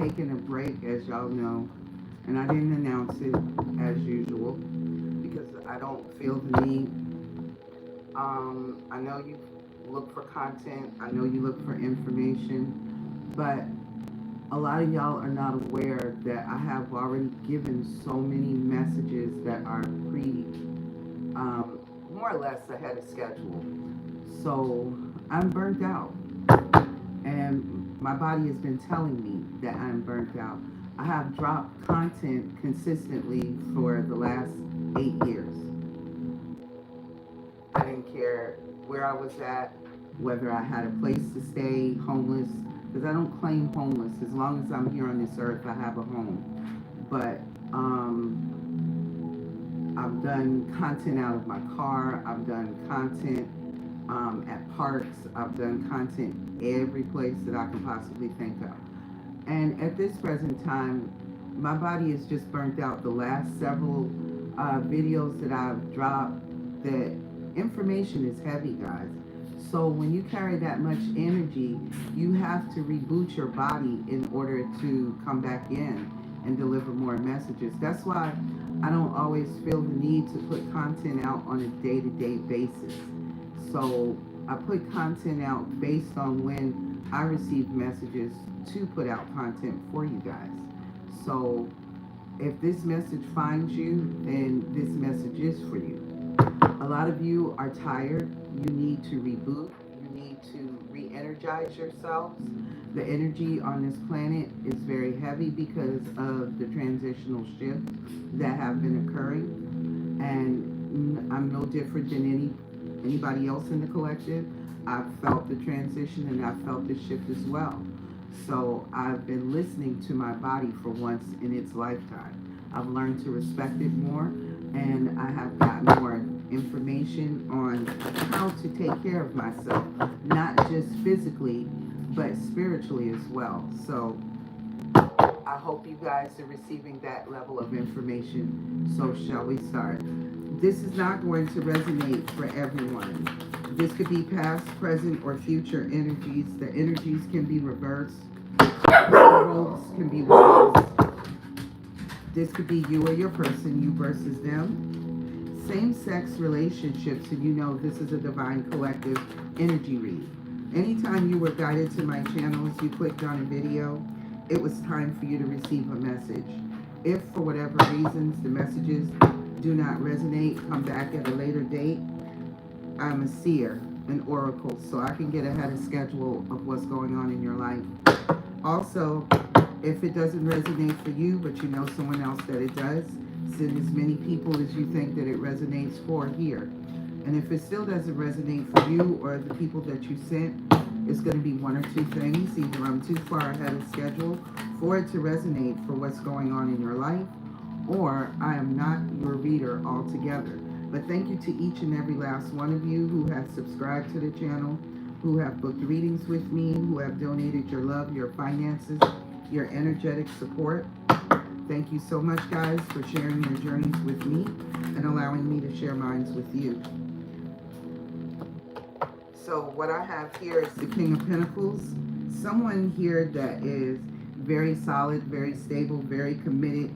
taking a break, as y'all know, and I didn't announce it as usual because I don't feel the need. I know you look for content, I know you look for information, but a lot of y'all are not aware that I have already given so many messages that are more or less ahead of schedule. So I'm burnt out, and my body has been telling me that I'm burnt out. I have dropped content consistently for the last 8 years. I didn't care where I was at, whether I had a place to stay, homeless, because I don't claim homeless. As long as I'm here on this earth, I have a home. But I've done content out of my car. I've done content at parks. I've done content every place that I can possibly think of. And at this present time, my body is just burnt out. The last several videos that I've dropped, the information is heavy, guys. So when you carry that much energy, you have to reboot your body in order to come back in and deliver more messages. That's why I don't always feel the need to put content out on a day-to-day basis. So I put content out based on when I receive messages to put out content for you guys. So if this message finds you, then this message is for you. A lot of you are tired. You need to reboot. You need to re-energize yourselves. The energy on this planet is very heavy because of the transitional shifts that have been occurring. And I'm no different than anybody else in the collective. I've felt the transition and I've felt the shift as well. So I've been listening to my body for once in its lifetime. I've learned to respect it more, and I have gotten more information on how to take care of myself, not just physically, but spiritually as well. So I hope you guys are receiving that level of information. So shall we start? This is not going to resonate for everyone. This could be past, present, or future energies. The energies can be reversed. The roles can be reversed. This could be you or your person, you versus them. Same-sex relationships, and you know this is a divine collective energy read. Anytime you were guided to my channels, you clicked on a video, it was time for you to receive a message. If for whatever reasons the messages do not resonate, come back at a later date. I'm a seer, an oracle, so I can get ahead of schedule of what's going on in your life. Also, if it doesn't resonate for you, but you know someone else that it does, send as many people as you think that it resonates for here. And if it still doesn't resonate for you or the people that you sent, it's going to be one or two things. Either I'm too far ahead of schedule for it to resonate for what's going on in your life, or I am not your reader altogether. But thank you to each and every last one of you who has subscribed to the channel, who have booked readings with me, who have donated your love, your finances, your energetic support. Thank you so much, guys, for sharing your journeys with me and allowing me to share mine with you. So what I have here is the King of Pentacles. Someone here that is very solid, very stable, very committed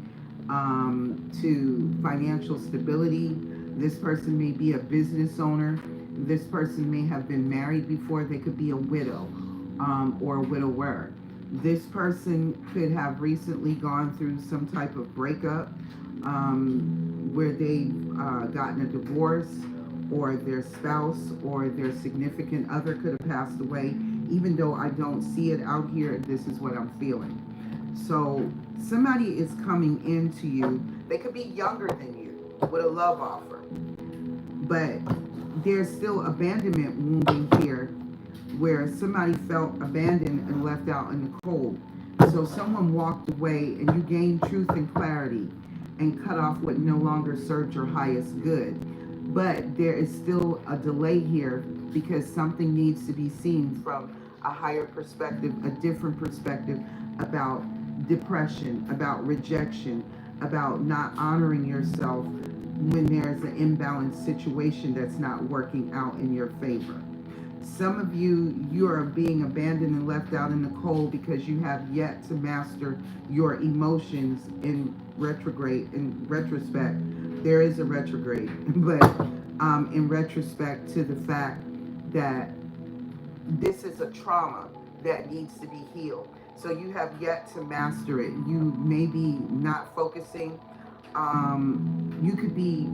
to financial stability. This person may be a business owner. This person may have been married before. They could be a widow or a widower. This person could have recently gone through some type of breakup where they've gotten a divorce, or their spouse or their significant other could have passed away. Even though I don't see it out here, this is what I'm feeling. So somebody is coming into you. They could be younger than you with a love offer, but there's still abandonment wounding here, where somebody felt abandoned and left out in the cold. So someone walked away and you gained truth and clarity and cut off what no longer served your highest good. But there is still a delay here because something needs to be seen from a higher perspective, a different perspective about depression, about rejection, about not honoring yourself when there's an imbalanced situation that's not working out in your favor. Some of you, you are being abandoned and left out in the cold because you have yet to master your emotions in retrograde. In retrospect, there is a retrograde, but in retrospect to the fact that this is a trauma that needs to be healed. So you have yet to master it. You may be not focusing. You could be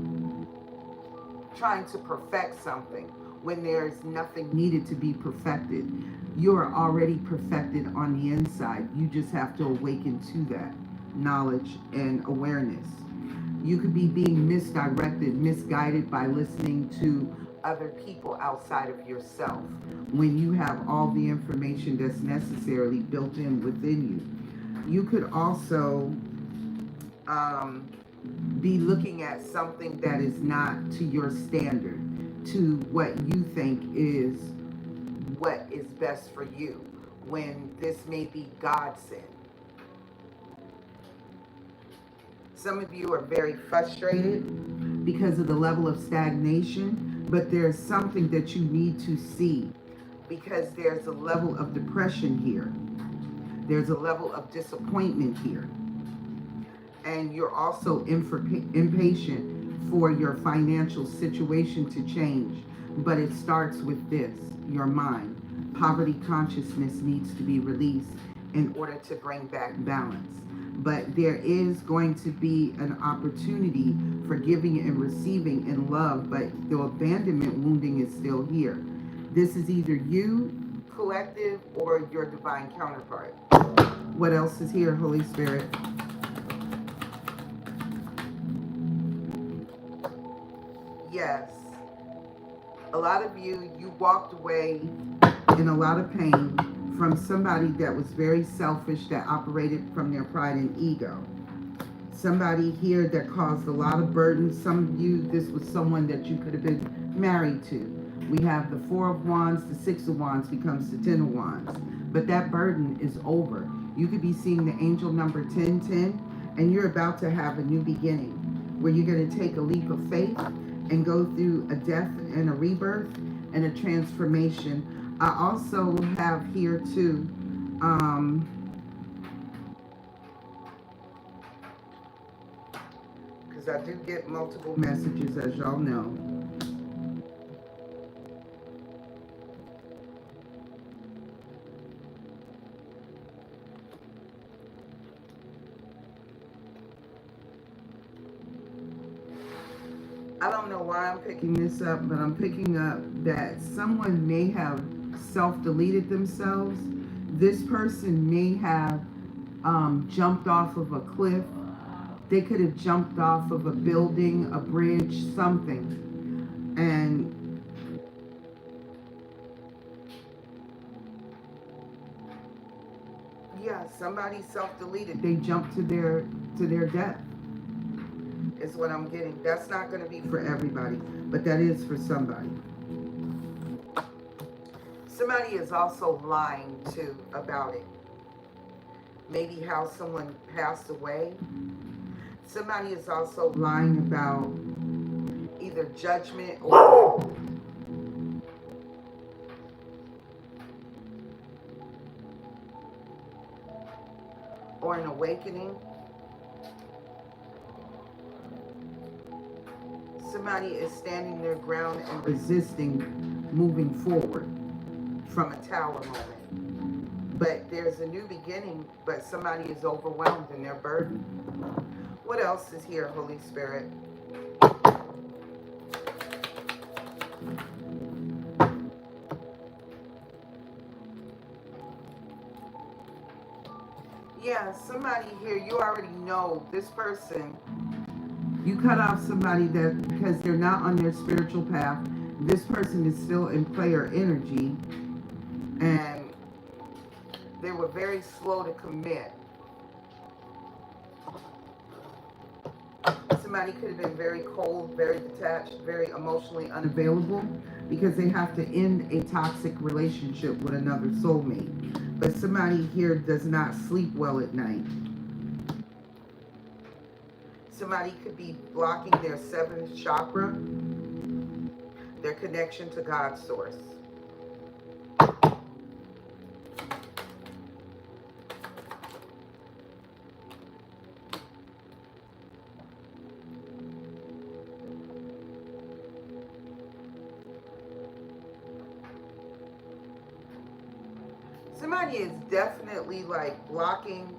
trying to perfect something when there's nothing needed to be perfected. You are already perfected on the inside. You just have to awaken to that knowledge and awareness. You could be being misdirected, misguided by listening to other people outside of yourself when you have all the information that's necessarily built in within you. You could also be looking at something that is not to your standard, to what you think is what is best for you, when this may be God's sin. Some of you are very frustrated because of the level of stagnation, but there's something that you need to see because there's a level of depression here. There's a level of disappointment here. And you're also impatient for your financial situation to change. But it starts with this, your mind. Poverty consciousness needs to be released in order to bring back balance. But there is going to be an opportunity for giving and receiving in love, but the abandonment wounding is still here. This is either you, collective, or your divine counterpart. What else is here, Holy Spirit? Yes. A lot of you, you walked away in a lot of pain from somebody that was very selfish, that operated from their pride and ego. Somebody here that caused a lot of burden. Some of you, this was someone that you could have been married to. We have the 4 of Wands, the 6 of Wands becomes the 10 of Wands. But that burden is over. You could be seeing the angel number 1010, and you're about to have a new beginning where you're going to take a leap of faith and go through a death and a rebirth and a transformation. I also have here too, because I do get multiple messages, as y'all know. I don't know why I'm picking this up, but I'm picking up that someone may have self-deleted themselves. This person may have jumped off of a cliff. They could have jumped off of a building, a bridge, something. And yeah, somebody self-deleted. They jumped to their death. Is what I'm getting. That's not going to be for everybody, but that is for somebody. Somebody is also lying too about it. Maybe how someone passed away. Somebody is also lying about either judgment or an awakening. Somebody is standing their ground and resisting moving forward from a tower moment. But there's a new beginning, but somebody is overwhelmed in their burden. What else is here, Holy Spirit? Yeah, somebody here, you already know this person. You cut off somebody that because they're not on their spiritual path. This person is still in player energy, and they were very slow to commit. Somebody could have been very cold, very detached, very emotionally unavailable because they have to end a toxic relationship with another soulmate. But somebody here does not sleep well at night. Somebody could be blocking their 7th chakra, their connection to God's source. Somebody is definitely like blocking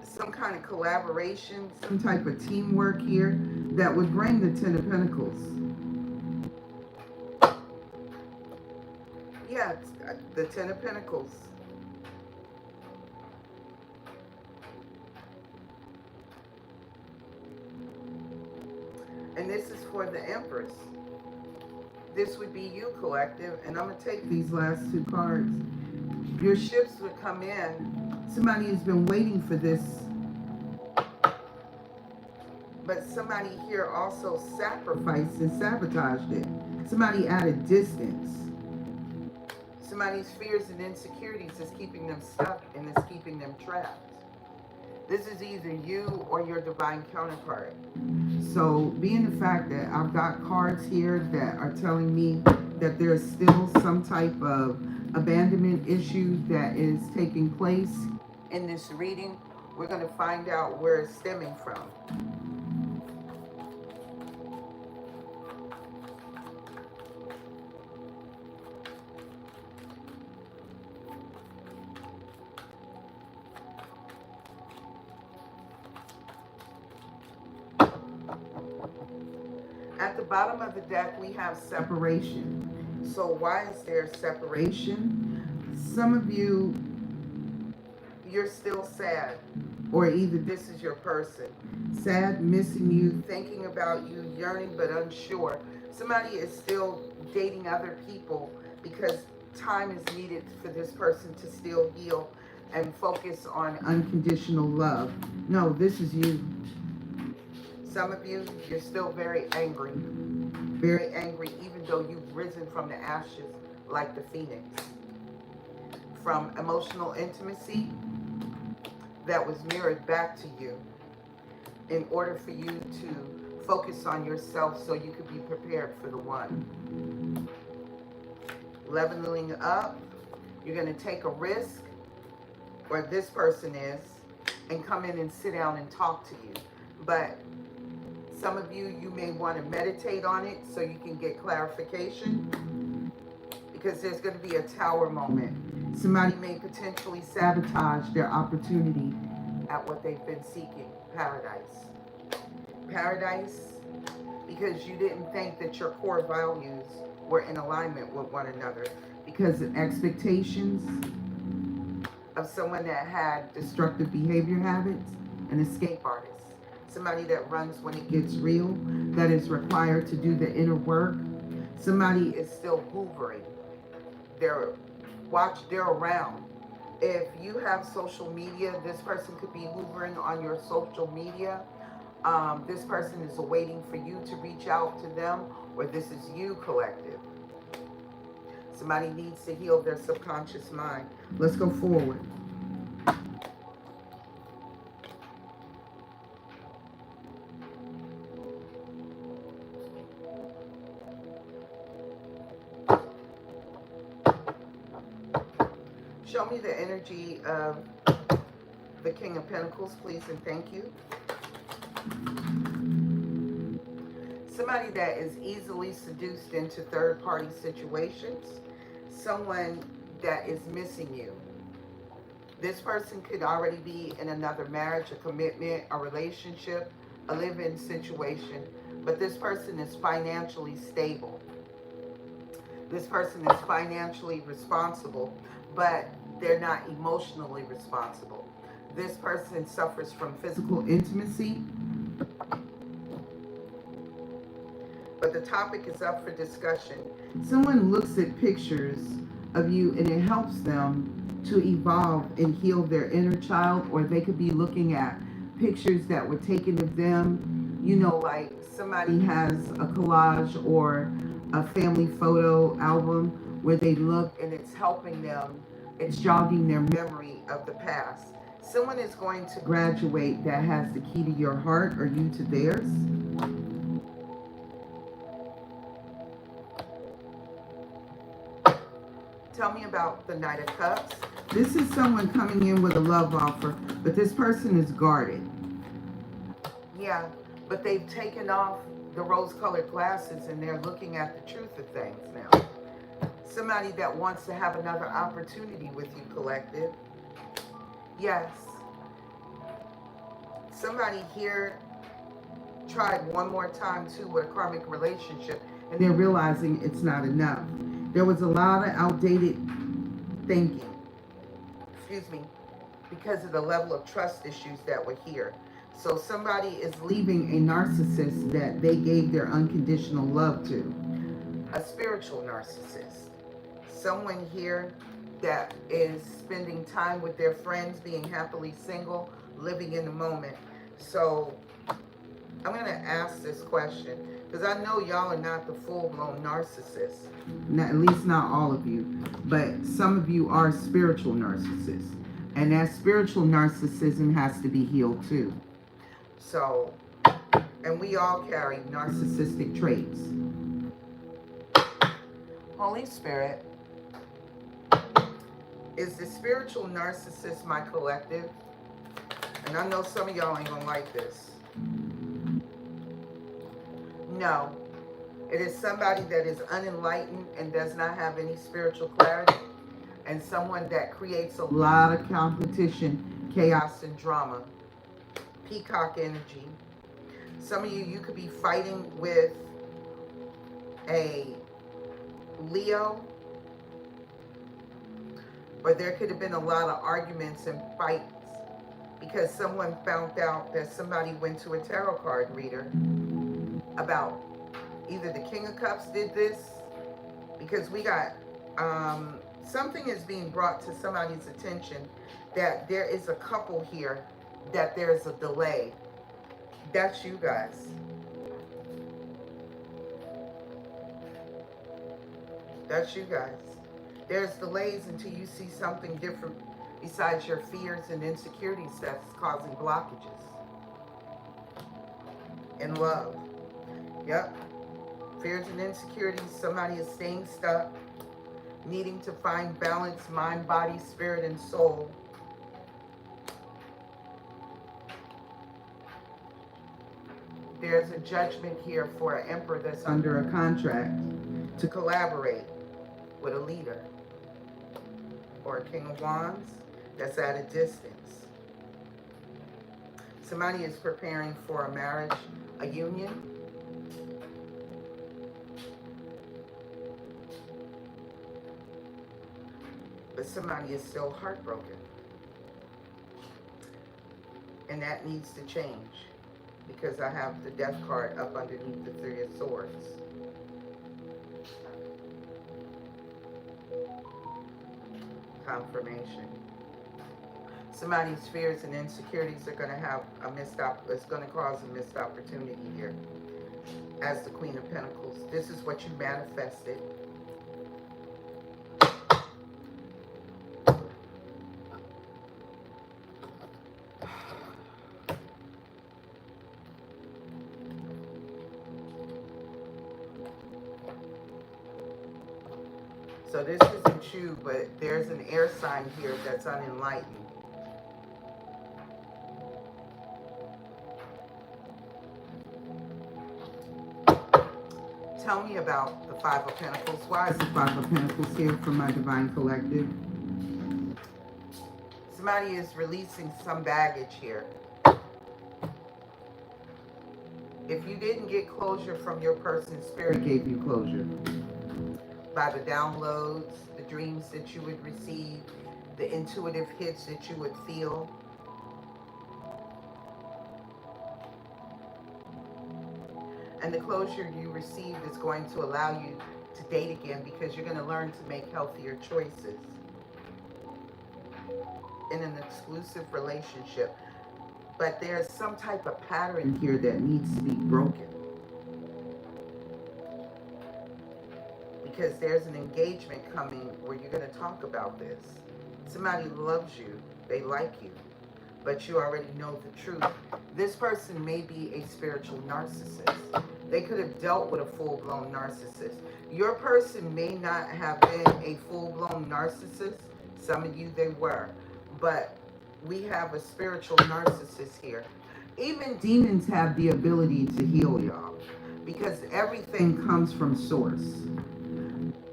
some kind of collaboration, some type of teamwork here that would bring the Ten of Pentacles. Yeah, it's the Ten of Pentacles. And this is for the Empress. This would be you, collective. And I'm going to take these last two cards. Your ships would come in. Somebody has been waiting for this. But somebody here also sacrificed and sabotaged it. Somebody added distance. Somebody's fears and insecurities is keeping them stuck and is keeping them trapped. This is either you or your divine counterpart. So being the fact that I've got cards here that are telling me that there's still some type of abandonment issue that is taking place in this reading, we're going to find out where it's stemming from. At the bottom of the deck, we have separation. So why is there separation? Some of you, you're still sad, or either this is your person. Sad, missing you, thinking about you, yearning but unsure. Somebody is still dating other people because time is needed for this person to still heal and focus on unconditional love. No, this is you. Some of you, you're still very angry, even though you've risen from the ashes like the phoenix. From emotional intimacy that was mirrored back to you in order for you to focus on yourself so you could be prepared for the one. Leveling up, you're going to take a risk, or this person is, and come in and sit down and talk to you. But some of you, you may want to meditate on it so you can get clarification, because there's going to be a tower moment. Somebody may potentially sabotage their opportunity at what they've been seeking, paradise. Paradise, because you didn't think that your core values were in alignment with one another, because of expectations of someone that had destructive behavior habits, an escape artist. Somebody that runs when it gets real, that is required to do the inner work. Somebody is still hoovering. They're around. If you have social media, this person could be hoovering on your social media. This person is waiting for you to reach out to them, or this is you, collective. Somebody needs to heal their subconscious mind. Let's go forward. Show me the energy of the King of Pentacles, please, and thank you. Somebody that is easily seduced into third-party situations. Someone that is missing you. This person could already be in another marriage, a commitment, a relationship, a live-in situation, but this person is financially stable. This person is financially responsible, but they're not emotionally responsible. This person suffers from physical intimacy, but the topic is up for discussion. Someone looks at pictures of you and it helps them to evolve and heal their inner child, or they could be looking at pictures that were taken of them, you know, like somebody has a collage or a family photo album where they look and it's helping them, it's jogging their memory of the past. Someone is going to graduate that has the key to your heart, or you to theirs. Tell me about the Knight of Cups. This is someone coming in with a love offer, but this person is guarded. Yeah, but they've taken off the rose-colored glasses and they're looking at the truth of things now. Somebody that wants to have another opportunity with you, collective. Yes. Somebody here tried one more time too with a karmic relationship, and they're realizing it's not enough. There was a lot of outdated thinking, excuse me, because of the level of trust issues that were here. So somebody is leaving a narcissist that they gave their unconditional love to, a spiritual narcissist. Someone here that is spending time with their friends, being happily single, living in the moment. So I'm going to ask this question because I know y'all are not the full-blown narcissists. Not, at least not all of you. But some of you are spiritual narcissists. And that spiritual narcissism has to be healed too. So, and we all carry narcissistic traits. Holy Spirit, is the spiritual narcissist my collective? And I know some of y'all ain't gonna like this. No, it is somebody that is unenlightened and does not have any spiritual clarity, and someone that creates a lot of competition, chaos, and drama. Peacock energy. Some of you could be fighting with a Leo, or there could have been a lot of arguments and fights because someone found out that somebody went to a tarot card reader about either the King of Cups did this, because we got something is being brought to somebody's attention that there is a couple here that there's a delay. That's you guys. That's you guys. There's delays until you see something different besides your fears and insecurities that's causing blockages in love. Yep. Fears and insecurities. Somebody is staying stuck, needing to find balance, mind, body, spirit, and soul. There's a judgment here for an emperor that's under a contract to collaborate with a leader, or a King of Wands that's at a distance. Somebody is preparing for a marriage, a union. But somebody is still heartbroken. And that needs to change, because I have the Death card up underneath the Three of Swords. Confirmation. Somebody's fears and insecurities are going to have a it's going to cause a missed opportunity here. As the Queen of Pentacles, this is what you manifested. So this isn't you, but there's an air sign here that's unenlightened. Tell me about the Five of Pentacles. Why is the Five of Pentacles here for my Divine Collective? Somebody is releasing some baggage here. If you didn't get closure from your person, Spirit gave you closure. By the downloads, the dreams that you would receive, the intuitive hits that you would feel. And the closure you receive is going to allow you to date again, because you're going to learn to make healthier choices in an exclusive relationship. But there's some type of pattern here that needs to be broken. Because there's an engagement coming where you're going to talk about this. Somebody loves you, they like you, but you already know the truth. This person may be a spiritual narcissist. They could have dealt with a full-blown narcissist. Your person may not have been a full-blown narcissist. Some of you, they were. But we have a spiritual narcissist here. Even demons have the ability to heal y'all, because everything comes from source.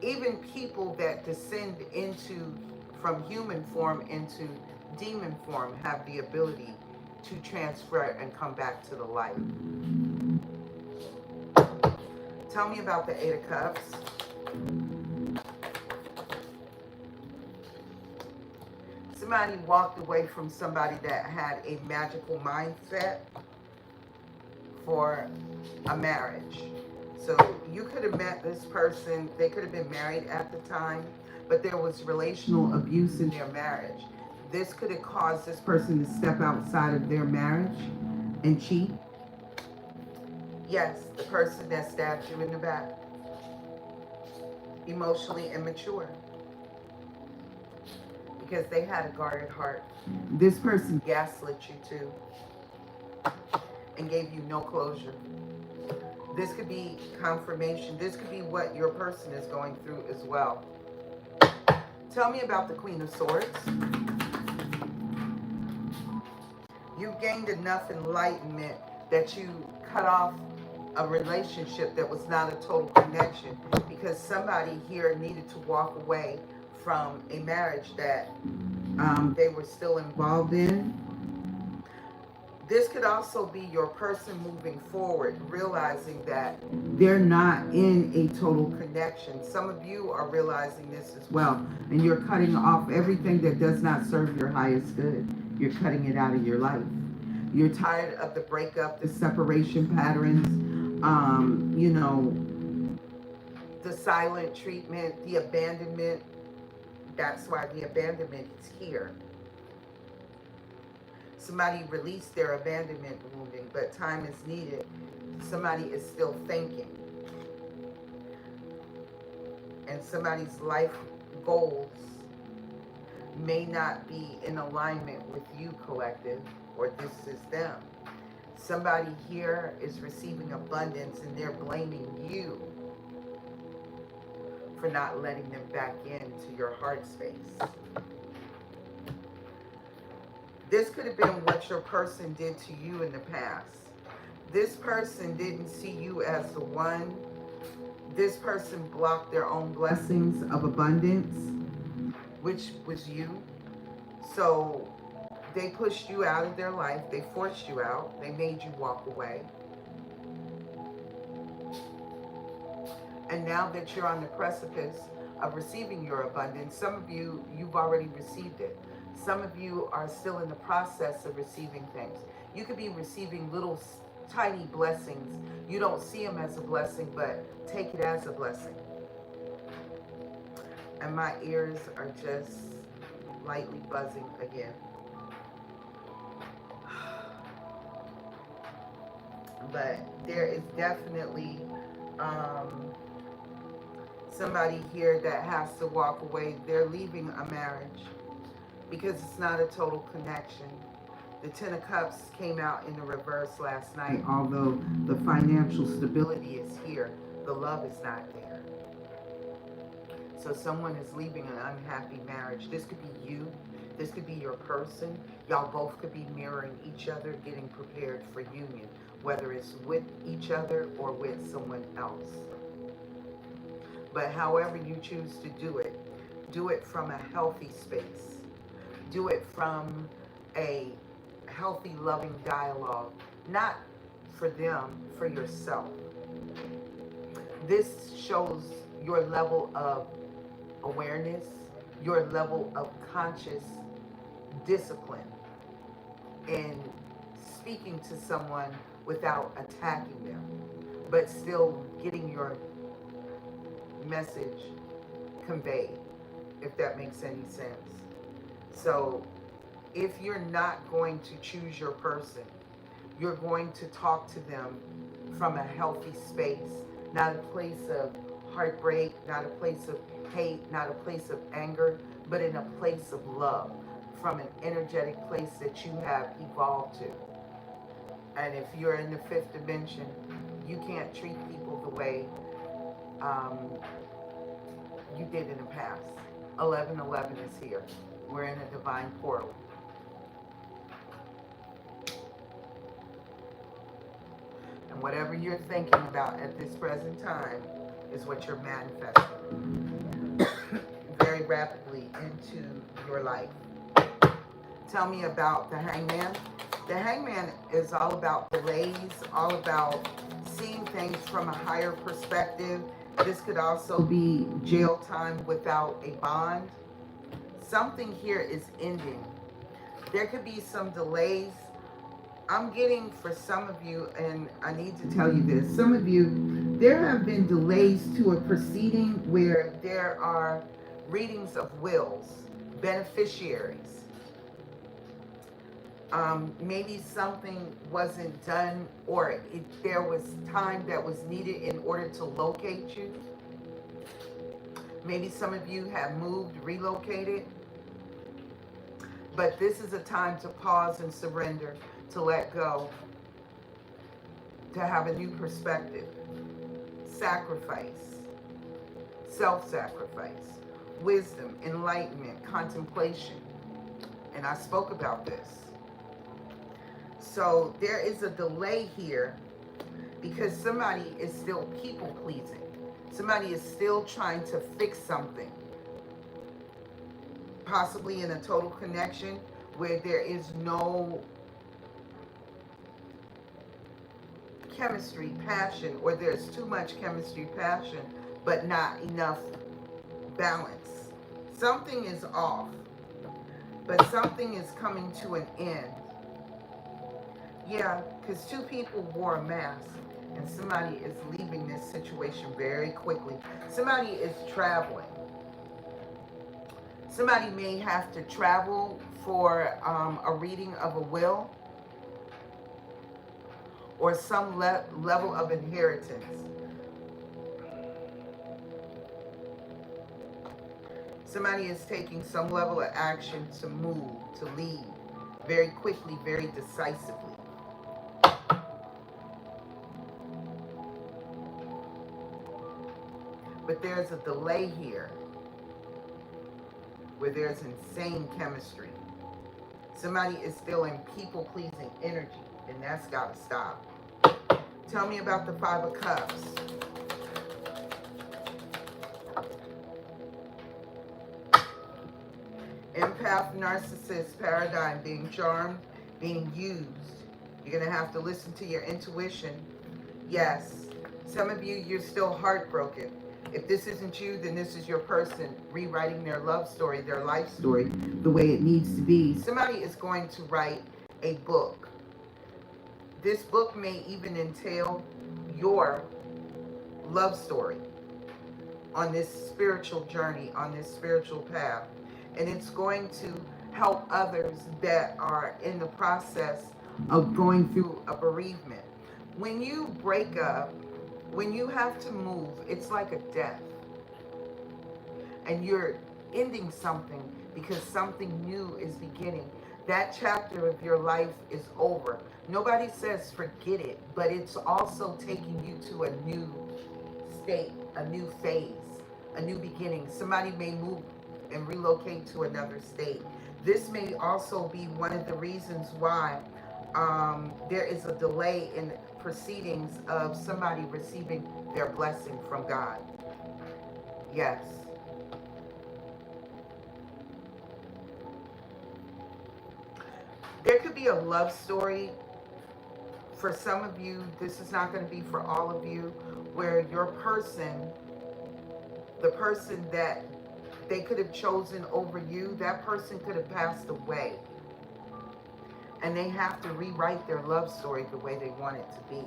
Even people that descend into from human form into demon form have the ability to transfer and come back to the light. Tell me about the Eight of Cups. Somebody walked away from somebody that had a magical mindset for a marriage. So you could have met this person, they could have been married at the time, but there was relational abuse in their marriage. This could have caused this person to step outside of their marriage and cheat. Yes, the person that stabbed you in the back. Emotionally immature. Because they had a guarded heart. This person gaslit you too and gave you no closure. This could be confirmation. This could be what your person is going through as well. Tell me about the Queen of Swords. You gained enough enlightenment that you cut off a relationship that was not a total connection because somebody here needed to walk away from a marriage that they were still involved in. This could also be your person moving forward, realizing that they're not in a total connection. Some of you are realizing this as well, and you're cutting off everything that does not serve your highest good. You're cutting it out of your life. You're tired of the breakup, the separation patterns, the silent treatment, the abandonment. That's why the abandonment is here. Somebody released their abandonment wounding, but time is needed. Somebody is still thinking. And somebody's life goals may not be in alignment with you, collective, or this is them. Somebody here is receiving abundance and they're blaming you for not letting them back into your heart space. This could have been what your person did to you in the past. This person didn't see you as the one. This person blocked their own blessings of abundance, which was you. So they pushed you out of their life. They forced you out. They made you walk away. And now that you're on the precipice of receiving your abundance, some of you, you've already received it. Some of you are still in the process of receiving things. You could be receiving little tiny blessings. You don't see them as a blessing, but take it as a blessing. And my ears are just lightly buzzing again. But there is definitely somebody here that has to walk away. They're leaving a marriage because it's not a total connection. The Ten of Cups came out in the reverse last night. Although the financial stability is here, the love is not there. So someone is leaving an unhappy marriage. This could be you. This could be your person. Y'all both could be mirroring each other, getting prepared for union, whether it's with each other or with someone else. But however you choose to do it from a healthy space. Do it from a healthy, loving dialogue, not for them, for yourself. This shows your level of awareness, your level of conscious discipline in speaking to someone without attacking them, but still getting your message conveyed, if that makes any sense. So if you're not going to choose your person, you're going to talk to them from a healthy space, not a place of heartbreak, not a place of hate, not a place of anger, but in a place of love, from an energetic place that you have evolved to. And if you're in the fifth dimension, you can't treat people the way you did in the past. 1111 is here. We're in a divine portal. And whatever you're thinking about at this present time is what you're manifesting very rapidly into your life. Tell me about the Hangman. The Hangman is all about delays, all about seeing things from a higher perspective. This could also be jail time without a bond. Something here is ending. There could be some delays. I'm getting for some of you, and I need to tell you this, some of you, there have been delays to a proceeding where there are readings of wills, beneficiaries. Maybe something wasn't done, or there was time that was needed in order to locate you. Maybe some of you have moved, relocated. But this is a time to pause and surrender, to let go, to have a new perspective. Sacrifice, self-sacrifice, wisdom, enlightenment, contemplation. And I spoke about this. So there is a delay here because somebody is still people-pleasing. Somebody is still trying to fix something. Possibly in a total connection where there is no chemistry, passion, or there's too much chemistry, passion, but not enough balance. Something is off, but something is coming to an end. Yeah, because two people wore a mask, and somebody is leaving this situation very quickly. Somebody is traveling. Somebody may have to travel for a reading of a will or some level of inheritance. Somebody is taking some level of action to move, to lead very quickly, very decisively. But there's a delay here where there's insane chemistry. Somebody is still in people-pleasing energy, and that's got to stop. Tell me about the Five of Cups. Empath, narcissist, paradigm, being charmed, being used. You're going to have to listen to your intuition. Yes, some of you, you're still heartbroken. If this isn't you, then this is your person rewriting their love story, their life story, the way it needs to be. Somebody is going to write a book. This book may even entail your love story on this spiritual journey, on this spiritual path. And it's going to help others that are in the process of going through a bereavement. When you break up, when you have to move, it's like a death. And you're ending something because something new is beginning. That chapter of your life is over. Nobody says forget it, but it's also taking you to a new state, a new phase, a new beginning. Somebody may move and relocate to another state. This may also be one of the reasons why there is a delay in proceedings of somebody receiving their blessing from God. Yes. There could be a love story. For some of you, this is not going to be for all of you, where your person, the person that they could have chosen over you, that person could have passed away. And they have to rewrite their love story the way they want it to be.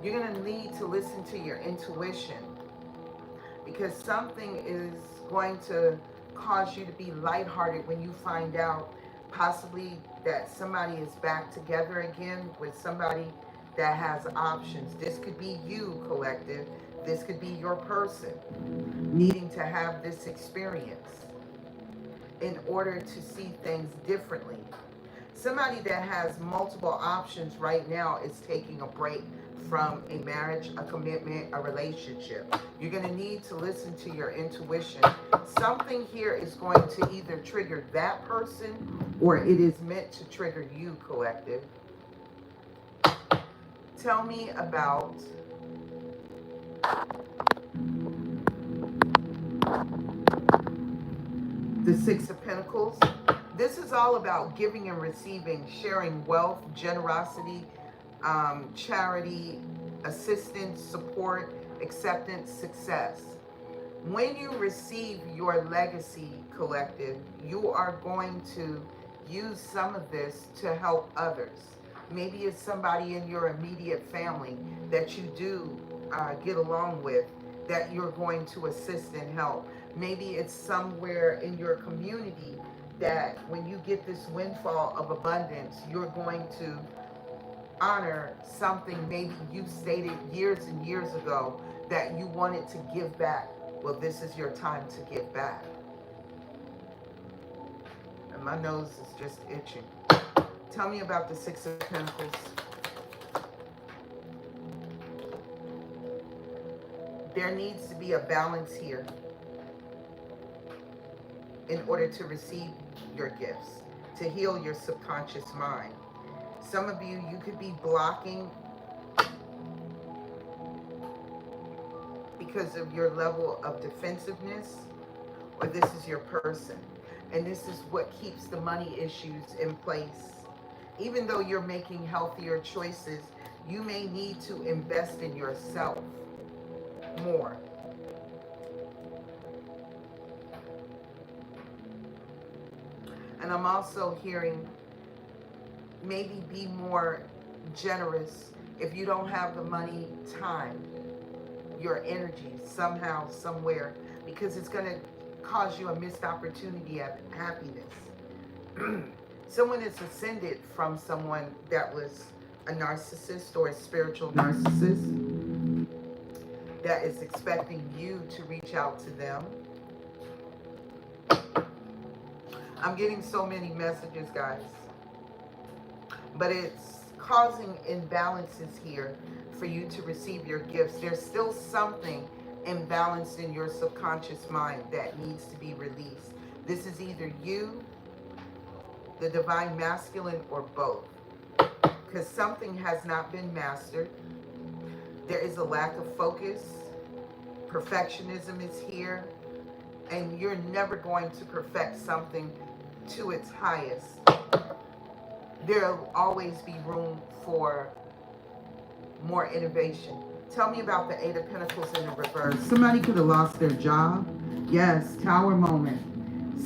You're going to need to listen to your intuition, because something is going to cause you to be lighthearted when you find out possibly that somebody is back together again with somebody that has options. This could be you, collective. This could be your person needing to have this experience in order to see things differently. Somebody that has multiple options right now is taking a break from a marriage, a commitment, a relationship. You're going to need to listen to your intuition. Something here is going to either trigger that person or it is meant to trigger you, collective. Tell me about The Six of Pentacles. This is all about giving and receiving, sharing wealth, generosity, charity, assistance, support, acceptance, success. When you receive your legacy, collective, you are going to use some of this to help others. Maybe it's somebody in your immediate family that you do get along with, that you're going to assist and help. Maybe it's somewhere in your community that when you get this windfall of abundance, you're going to honor something maybe you stated years and years ago that you wanted to give back. Well, this is your time to give back. And my nose is just itching. Tell me about the Six of Pentacles. There needs to be a balance here in order to receive your gifts, to heal your subconscious mind. Some of you, you could be blocking because of your level of defensiveness, or this is your person. And this is what keeps the money issues in place. Even though you're making healthier choices, you may need to invest in yourself more. And I'm also hearing maybe be more generous. If you don't have the money, time, your energy somehow, somewhere, because it's going to cause you a missed opportunity at happiness. Someone is ascended from someone that was a narcissist or a spiritual narcissist that is expecting you to reach out to them. I'm getting so many messages, guys. But it's causing imbalances here for you to receive your gifts. There's still something imbalanced in your subconscious mind that needs to be released. This is either you, the divine masculine, or both. Because something has not been mastered. There is a lack of focus. Perfectionism is here. And you're never going to perfect something to its highest. There'll always be room for more innovation. Tell me about the Eight of Pentacles in the reverse. Somebody could have lost their job. Yes, tower moment.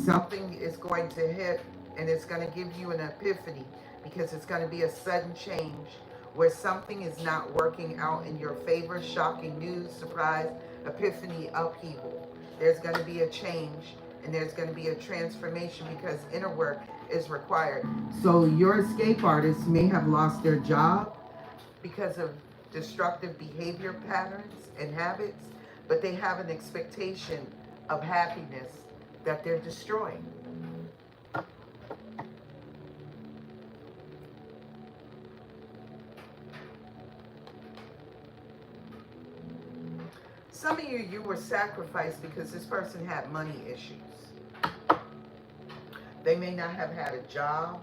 Something is going to hit and it's going to give you an epiphany, because it's going to be a sudden change where something is not working out in your favor. Shocking news, surprise, epiphany, upheaval. There's going to be a change and there's going to be a transformation because inner work is required. So your escape artists may have lost their job because of destructive behavior patterns and habits, but they have an expectation of happiness that they're destroying. Some of you were sacrificed because this person had money issues. They may not have had a job.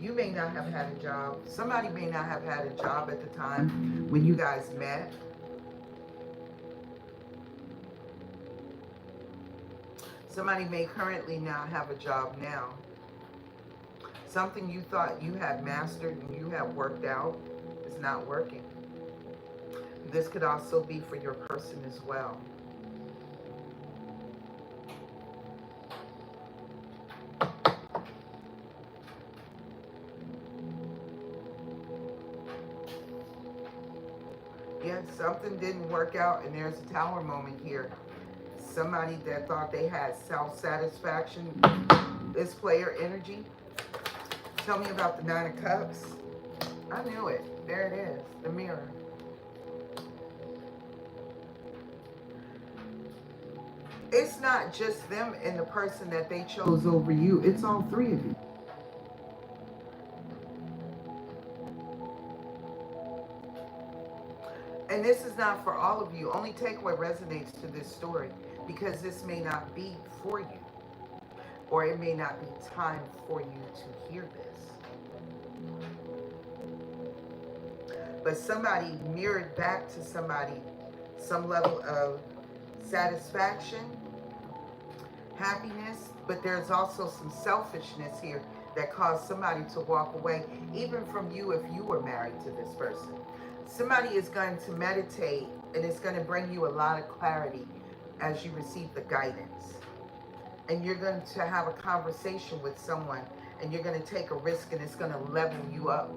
You may not have had a job. Somebody may not have had a job at the time when you guys met. Somebody may currently not have a job now. Something you thought you had mastered and you have worked out is not working. This could also be for your person as well. Yeah, something didn't work out and there's a tower moment here. Somebody that thought they had self-satisfaction. This player energy. Tell me about the Nine of Cups. I knew it. There it is. The mirror. It's not just them and the person that they chose over you. It's all three of you. And this is not for all of you. Only take what resonates to this story, because this may not be for you. Or it may not be time for you to hear this. But somebody mirrored back to somebody some level of satisfaction, happiness, but there's also some selfishness here that caused somebody to walk away, even from you if you were married to this person. Somebody is going to meditate, and it's going to bring you a lot of clarity as you receive the guidance. And you're going to have a conversation with someone, and you're going to take a risk, and it's going to level you up.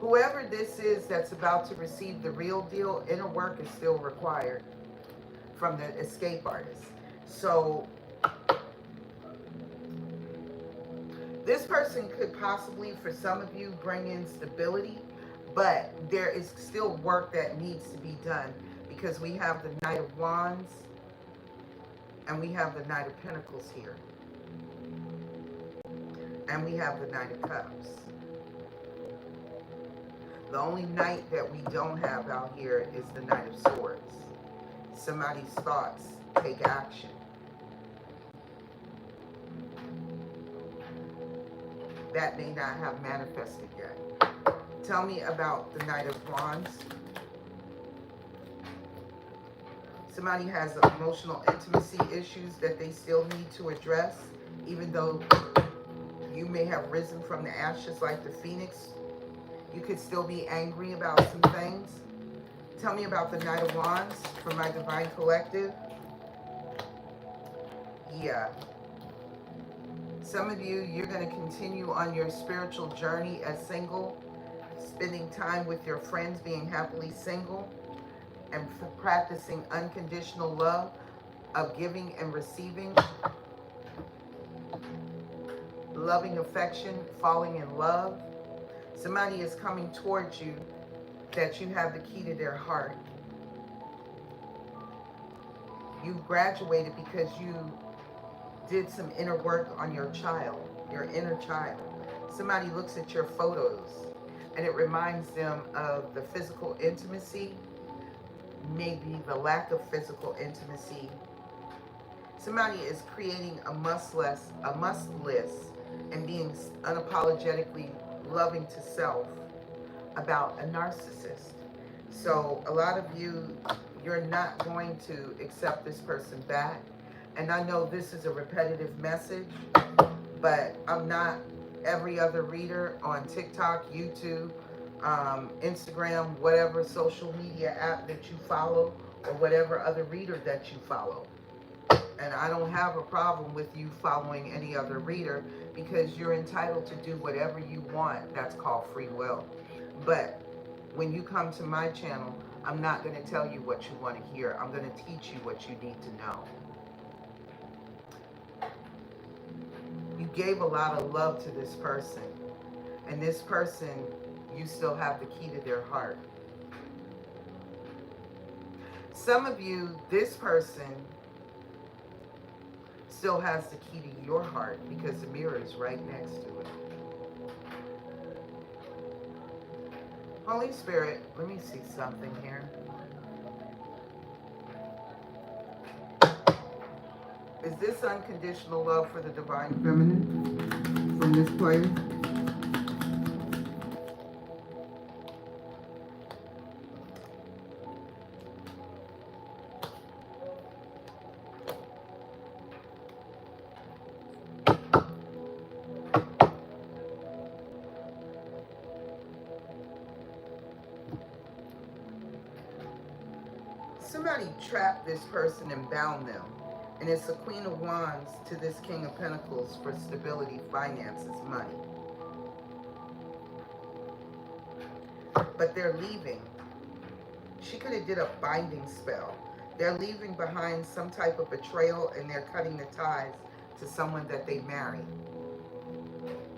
Whoever this is that's about to receive the real deal, inner work is still required from the escape artist. So this person could possibly, for some of you, bring in stability, but there is still work that needs to be done, because we have the Knight of Wands and we have the Knight of Pentacles here. And we have the Knight of Cups. The only Knight that we don't have out here is the Knight of Swords. Somebody's thoughts take action. That may not have manifested yet. Tell me about the Knight of Wands. Somebody has emotional intimacy issues that they still need to address, even though you may have risen from the ashes like the phoenix. You could still be angry about some things. Tell me about the Knight of Wands for my Divine Collective. Yeah. Some of you, you're going to continue on your spiritual journey as single, spending time with your friends, being happily single, and practicing unconditional love of giving and receiving, loving affection, falling in love. Somebody is coming towards you that you have the key to their heart. You graduated because you did some inner work on your child, your inner child. Somebody looks at your photos and it reminds them of the physical intimacy, maybe the lack of physical intimacy. Somebody is creating a must list and being unapologetically loving to self about a narcissist. So a lot of you, you're not going to accept this person back. And I know this is a repetitive message, but I'm not every other reader on TikTok, YouTube, Instagram, whatever social media app that you follow, or whatever other reader that you follow. And I don't have a problem with you following any other reader, because you're entitled to do whatever you want. That's called free will. But when you come to my channel, I'm not going to tell you what you want to hear. I'm going to teach you what you need to know. You gave a lot of love to this person, and this person, you still have the key to their heart. Some of you, this person still has the key to your heart, because the mirror is right next to it. Holy Spirit, let me see something here. Is this unconditional love for the Divine Feminine from this player? Somebody trapped this person and bound them. And it's the Queen of Wands to this King of Pentacles for stability, finances, money. But they're leaving. She could have did a binding spell. They're leaving behind some type of betrayal, and they're cutting the ties to someone that they married.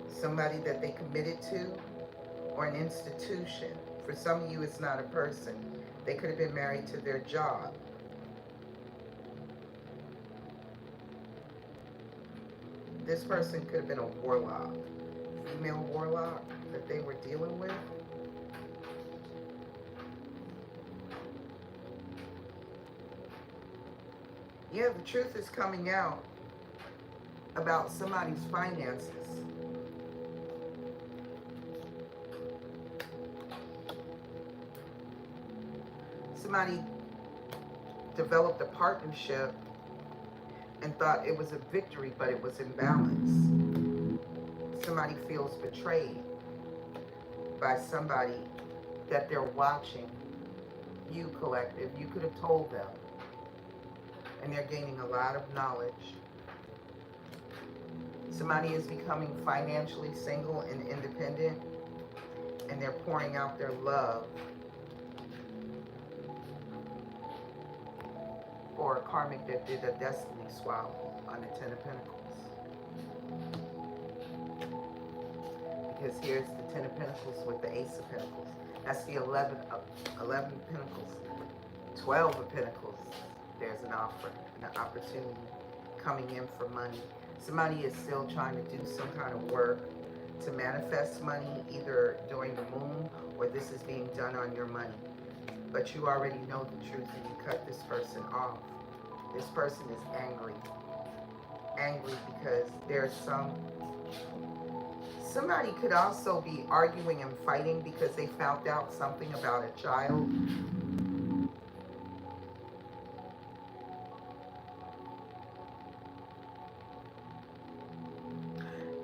Somebody that they committed to, or an institution. For some of you, it's not a person. They could have been married to their job. This person could have been a warlock, female warlock that they were dealing with. Yeah, the truth is coming out about somebody's finances. Somebody developed a partnership and thought it was a victory, but it was imbalance. Somebody feels betrayed by somebody that they're watching. You, collective, you could have told them. And they're gaining a lot of knowledge. Somebody is becoming financially single and independent, and they're pouring out their love for a karmic that did a destiny swap on the Ten of Pentacles. Because here's the Ten of Pentacles with the Ace of Pentacles. That's the 11 of Pentacles. 12 of Pentacles. There's an offer, an opportunity coming in for money. Somebody is still trying to do some kind of work to manifest money, either during the moon or this is being done on your money. But you already know the truth and you cut this person off. This person is angry. Angry because there's somebody could also be arguing and fighting because they found out something about a child.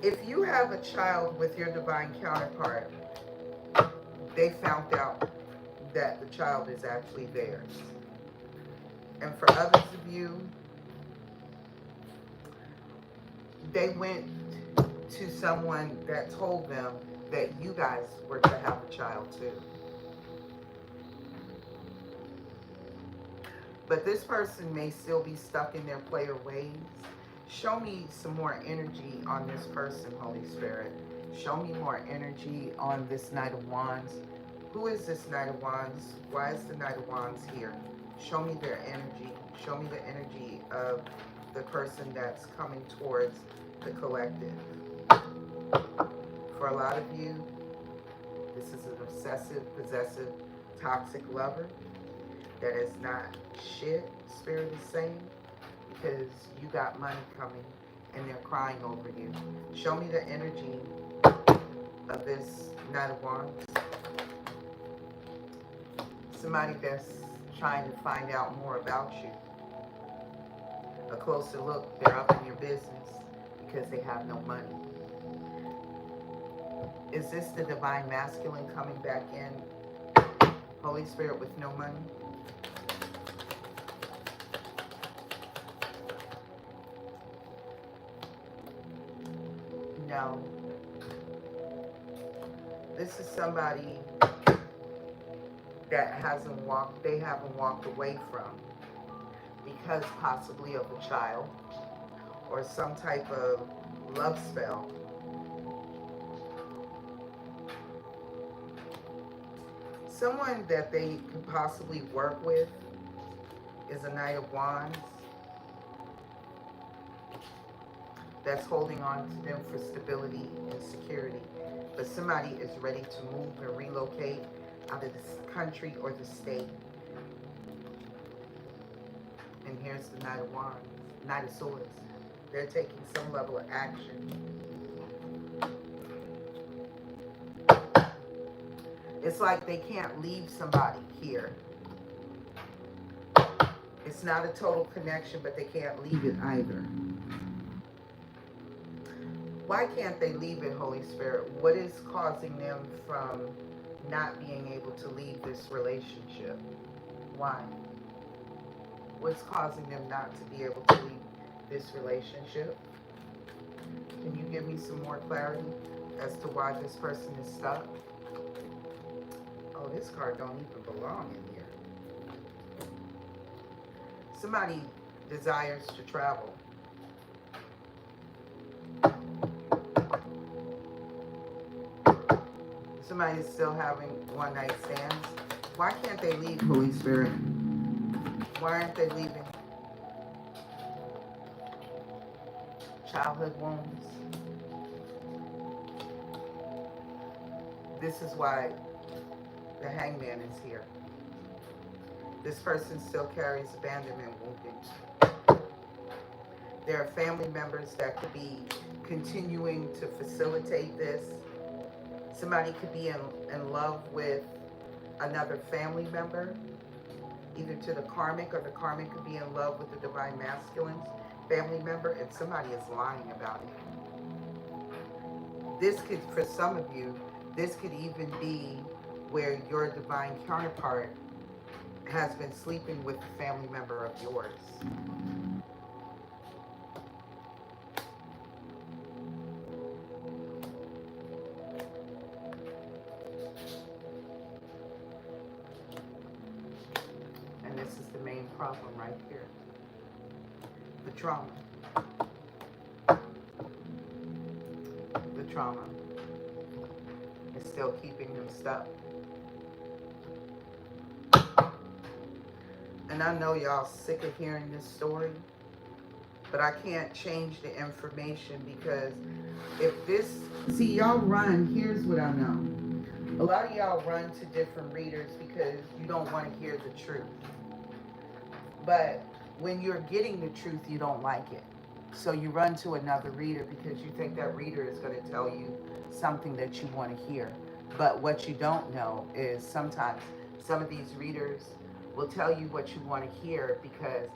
If you have a child with your divine counterpart, they found out that the child is actually theirs. And for others of you, they went to someone that told them that you guys were to have a child too. But this person may still be stuck in their player ways. Show me some more energy on this person, Holy Spirit. Show me more energy on this Knight of Wands. Who is this Knight of Wands? Why is the Knight of Wands here? Show me their energy. Show me the energy of the person that's coming towards the collective. For a lot of you, this is an obsessive, possessive, toxic lover that is not shit, Spirit is saying, because you got money coming and they're crying over you. Show me the energy of this Knight of Wands. Somebody that's trying to find out more about you. A closer look, they're up in your business because they have no money. Is this the divine masculine coming back in? Holy Spirit with no money? No. This is somebody that they haven't walked away from because possibly of a child or some type of love spell. Someone that they could possibly work with is a Knight of Wands that's holding on to them for stability and security. But somebody is ready to move and relocate out of the country or the state. And here's the Knight of Wands, Knight of Swords. They're taking some level of action. It's like they can't leave somebody here. It's not a total connection, but they can't leave it either. Why can't they leave it, Holy Spirit? What is causing them from not being able to leave this relationship? Why? What's causing them not to be able to leave this relationship? Can you give me some more clarity as to why this person is stuck? Oh, this card don't even belong in here. Somebody desires to travel. Somebody is still having one-night stands. Why can't they leave, Holy Spirit? Why aren't they leaving? Childhood wounds. This is why the Hangman is here. This person still carries abandonment wounding. There are family members that could be continuing to facilitate this. Somebody could be in love with another family member either to the karmic, or the karmic could be in love with the divine masculine's family member, and somebody is lying about it. This could, for some of you, this could even be where your divine counterpart has been sleeping with a family member of yours. And this is the main problem right here. The trauma. The trauma is still keeping them stuck. And I know y'all sick of hearing this story, but I can't change the information, because if this, see, y'all run, here's what I know. A lot of y'all run to different readers because you don't want to hear the truth. But when you're getting the truth, you don't like it. So you run to another reader because you think that reader is going to tell you something that you want to hear. But what you don't know is sometimes some of these readers will tell you what you want to hear because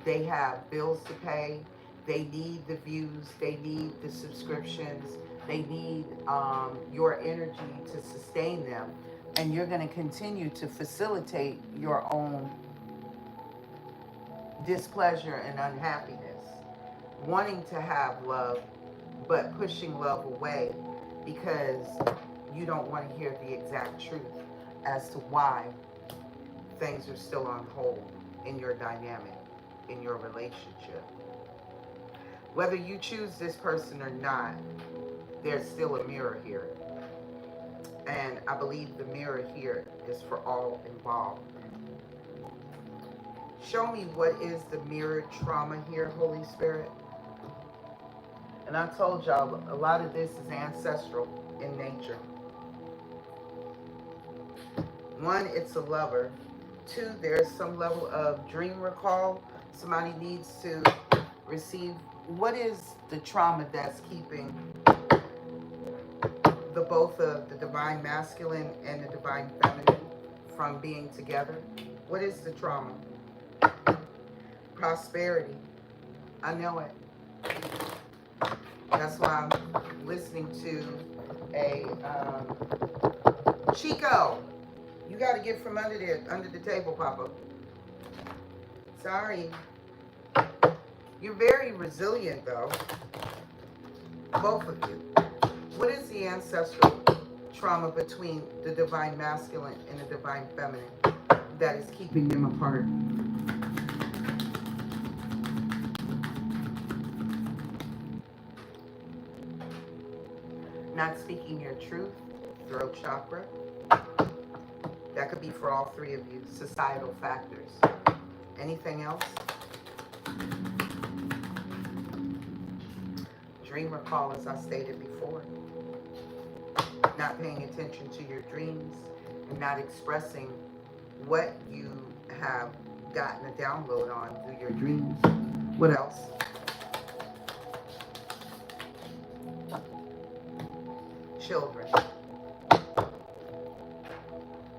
they have bills to pay, they need the views, they need the subscriptions, they need your energy to sustain them. And you're going to continue to facilitate your own displeasure and unhappiness, wanting to have love, but pushing love away because you don't want to hear the exact truth as to why things are still on hold in your dynamic, in your relationship. Whether you choose this person or not, there's still a mirror here. And I believe the mirror here is for all involved. Show me what is the mirrored trauma here, Holy Spirit. And I told y'all, a lot of this is ancestral in nature. One, it's a lover. Two, there's some level of dream recall. Somebody needs to receive. What is the trauma that's keeping the both of the divine masculine and the divine feminine from being together? What is the trauma? Prosperity. I know it. That's why I'm listening to a Chico. You got to get from under the table, Papa. Sorry. You're very resilient, though. Both of you. What is the ancestral trauma between the divine masculine and the divine feminine that is keeping them apart? Not speaking your truth, throat chakra. That could be for all three of you. Societal factors. Anything else? Dream recall, as I stated before. Not paying attention to your dreams and not expressing what you have gotten a download on through your dreams. What else? Children.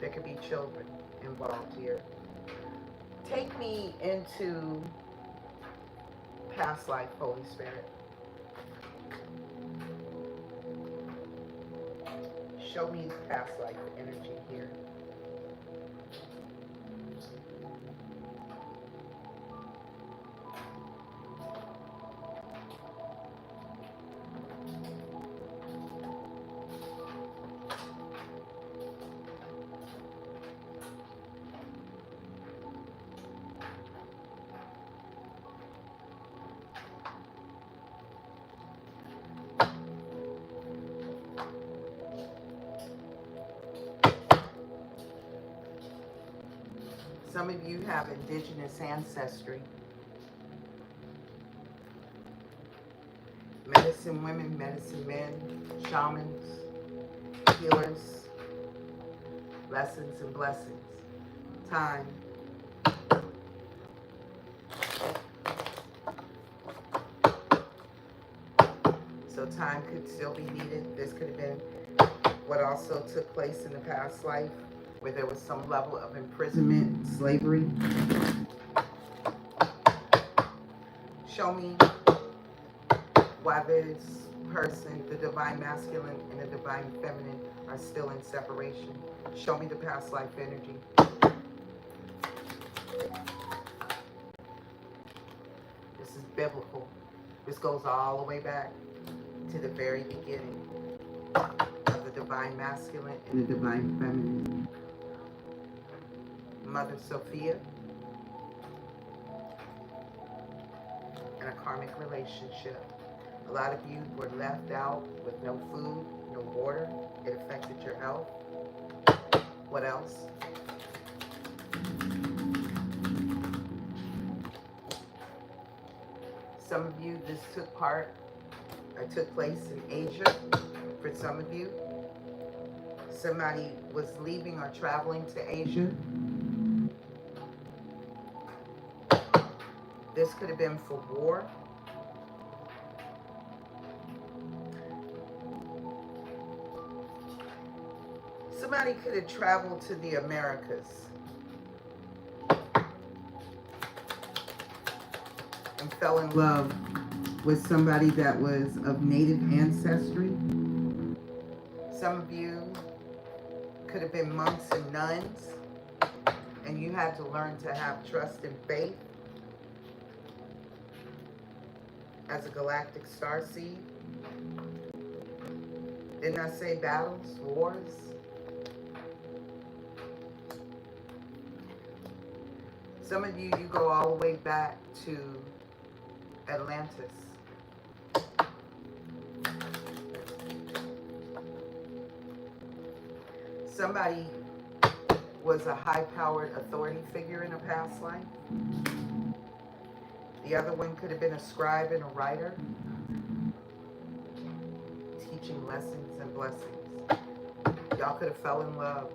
There could be children involved here. Take me into past life, Holy Spirit. Show me past life energy here. Some of you have indigenous ancestry. Medicine women, medicine men, shamans, healers, lessons and blessings. Time. So time could still be needed. This could have been what also took place in the past life where there was some level of imprisonment, slavery. Show me why this person, the divine masculine and the divine feminine, are still in separation. Show me the past life energy. This is biblical. This goes all the way back to the very beginning of the divine masculine and the divine feminine. Mother Sophia and a karmic relationship. A lot of you were left out with no food, no water. It affected your health. What else? Some of you, this took place in Asia. For some of you, somebody was leaving or traveling to Asia. This could have been for war. Somebody could have traveled to the Americas and fell in love with somebody that was of native ancestry. Some of you could have been monks and nuns, and you had to learn to have trust and faith as a galactic starseed. Didn't I say battles, wars? Some of you, you go all the way back to Atlantis. Somebody was a high-powered authority figure in a past life. The other one could have been a scribe and a writer, teaching lessons and blessings. Y'all could have fell in love.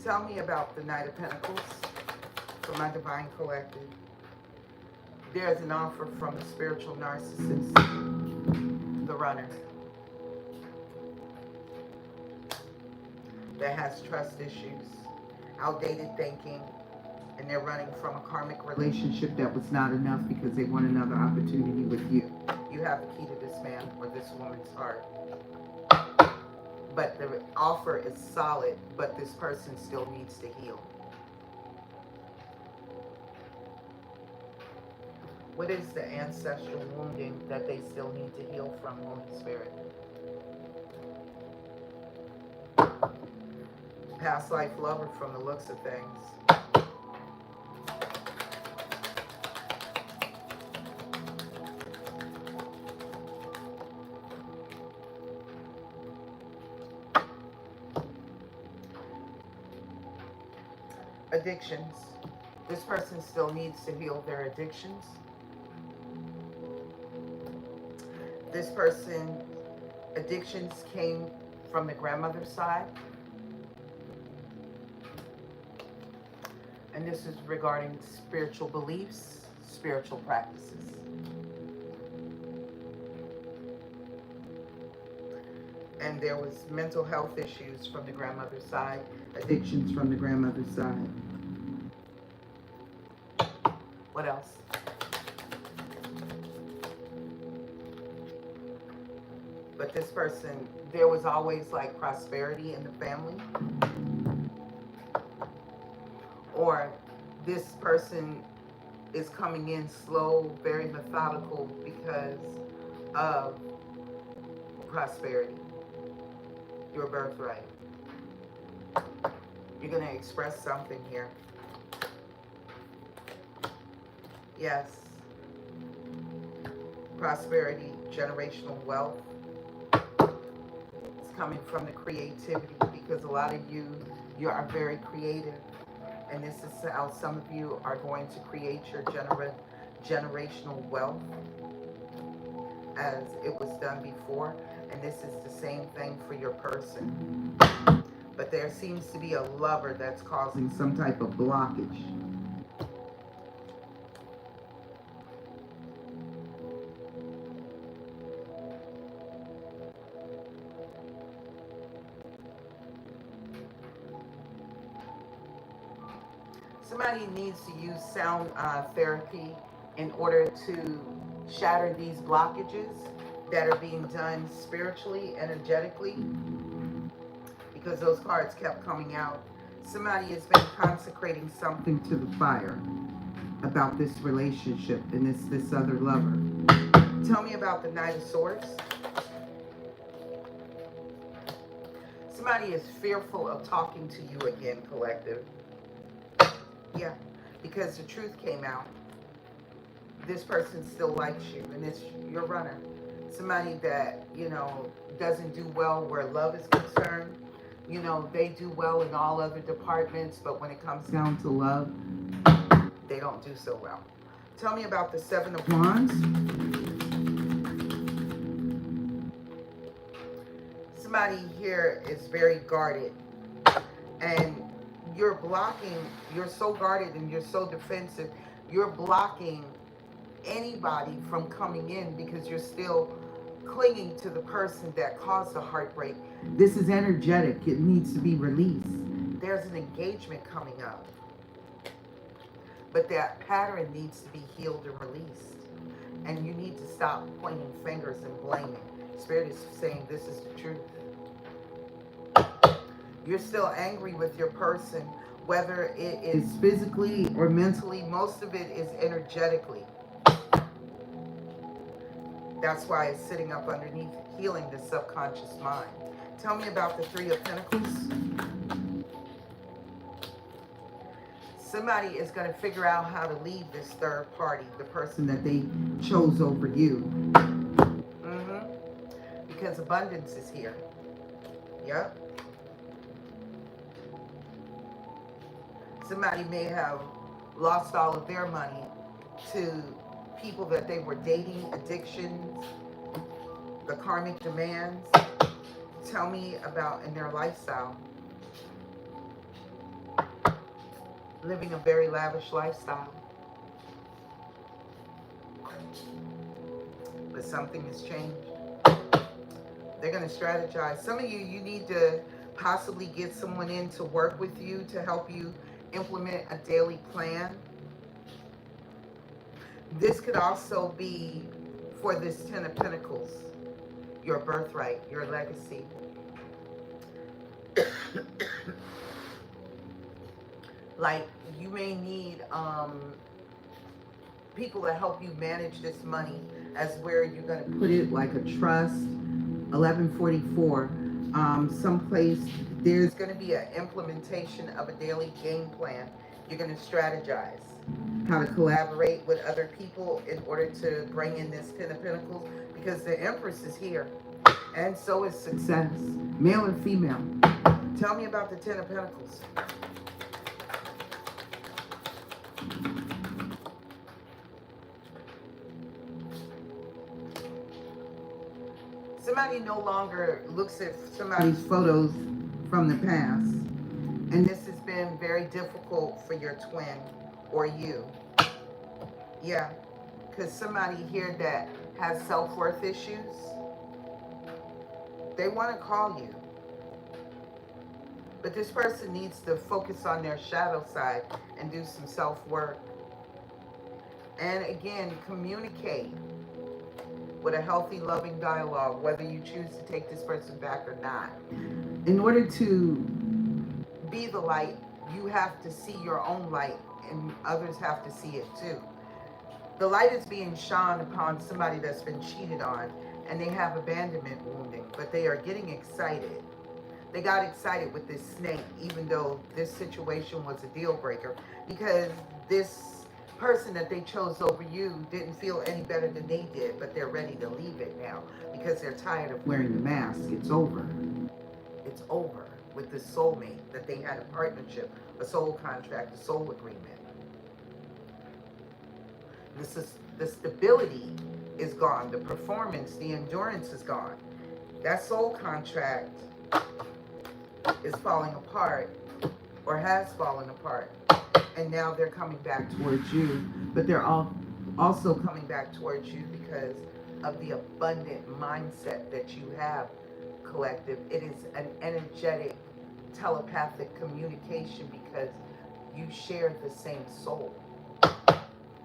Tell me about the Knight of Pentacles for my Divine Collective. There's an offer from a spiritual narcissist, the runner, that has trust issues, outdated thinking, and they're running from a karmic relationship that was not enough because they want another opportunity with you. You have the key to this man or this woman's heart. But the offer is solid, but this person still needs to heal. What is the ancestral wounding that they still need to heal from, Holy Spirit? Past life lover from the looks of things. Addictions. This person still needs to heal their addictions. This person, addictions came from the grandmother's side. And this is regarding spiritual beliefs, spiritual practices. And there was mental health issues from the grandmother's side, addictions from the grandmother's side. What else? But this person, there was always like prosperity in the family. Or this person is coming in slow, very methodical because of prosperity. Your birthright. You're going to express something here. Yes. Prosperity, generational wealth. It's coming from the creativity because a lot of you are very creative. And this is how some of you are going to create your generational wealth as it was done before. And this is the same thing for your person. But there seems to be a lover that's causing some type of blockage. Somebody needs to use sound therapy in order to shatter these blockages that are being done spiritually, energetically, because those cards kept coming out. Somebody has been consecrating something to the fire about this relationship and this other lover. Tell me about the Knight of Swords. Somebody is fearful of talking to you again, collective. Yeah, because the truth came out. This person still likes you, and it's your runner. Somebody that, doesn't do well where love is concerned. They do well in all other departments, but when it comes down to love, they don't do so well. Tell me about the Seven of Wands. Somebody here is very guarded, and you're so guarded and you're so defensive, you're blocking anybody from coming in because you're still clinging to the person that caused the heartbreak. This is energetic. It needs to be released. There's an engagement coming up, but that pattern needs to be healed and released. And you need to stop pointing fingers and blaming. Spirit is saying this is the truth. You're still angry with your person, whether it is physically or mentally. Most of it is energetically. That's why it's sitting up underneath, healing the subconscious mind. Tell me about the Three of Pentacles. Somebody is going to figure out how to leave this third party, the person that they chose over you. Because abundance is here. Yep. Somebody may have lost all of their money to people that they were dating, addictions, the karmic demands. Tell me about in their lifestyle. Living a very lavish lifestyle. But something has changed. They're going to strategize. Some of you need to possibly get someone in to work with you to help you implement a daily plan. This could also be for this Ten of Pentacles, your birthright, your legacy. Like you may need people to help you manage this money, as where you're going to put it, like a trust. 1144, someplace. There's going to be an implementation of a daily game plan. You're going to strategize how to collaborate with other people in order to bring in this Ten of Pentacles, because the Empress is here, and so is success, male and female. Tell me about the Ten of Pentacles. Somebody no longer looks at somebody's photos from the past, and this has been very difficult for your twin or you. Yeah, because somebody here that has self-worth issues, they want to call you, but this person needs to focus on their shadow side and do some self-work. And again, communicate with a healthy, loving dialogue, whether you choose to take this person back or not. In order to be the light, you have to see your own light, and others have to see it too. The light is being shone upon somebody that's been cheated on, and they have abandonment wounding, but they are getting excited. They got excited with this snake, even though this situation was a deal breaker, because this person that they chose over you didn't feel any better than they did, but they're ready to leave it now because they're tired of wearing the mask. It's over. It's over with this soulmate that they had a partnership, a soul contract, a soul agreement. The stability is gone. The performance, the endurance is gone. That soul contract is falling apart, or has fallen apart. And now they're coming back towards you, but they're also coming back towards you because of the abundant mindset that you have, collective. It is an energetic, telepathic communication, because you share the same soul.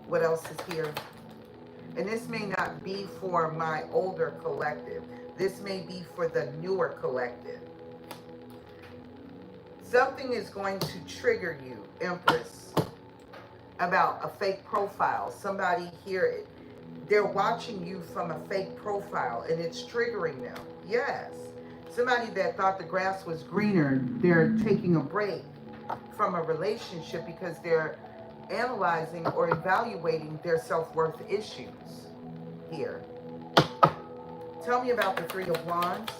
What else is here? And this may not be for my older collective. This may be for the newer collective. Something is going to trigger you, Empress, about a fake profile. Somebody here, they're watching you from a fake profile and it's triggering them. Yes. Somebody that thought the grass was greener, they're taking a break from a relationship because they're analyzing or evaluating their self-worth issues here. Tell me about the Three of Wands.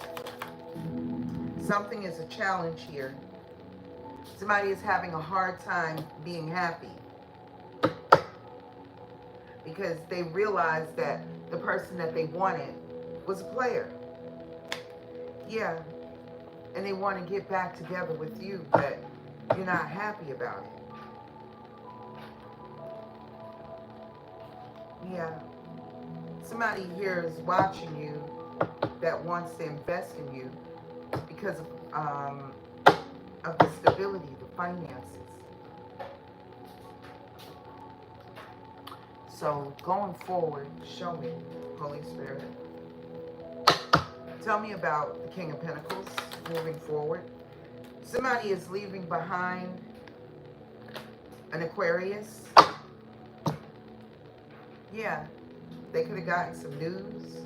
Something is a challenge here. Somebody is having a hard time being happy because they realized that the person that they wanted was a player. Yeah, and they want to get back together with you, but you're not happy about it. Yeah. Somebody here is watching you that wants to invest in you because of the stability, the finances. So going forward, show me, Holy Spirit. Tell me about the King of Pentacles moving forward. Somebody is leaving behind an Aquarius. Yeah, they could have gotten some news.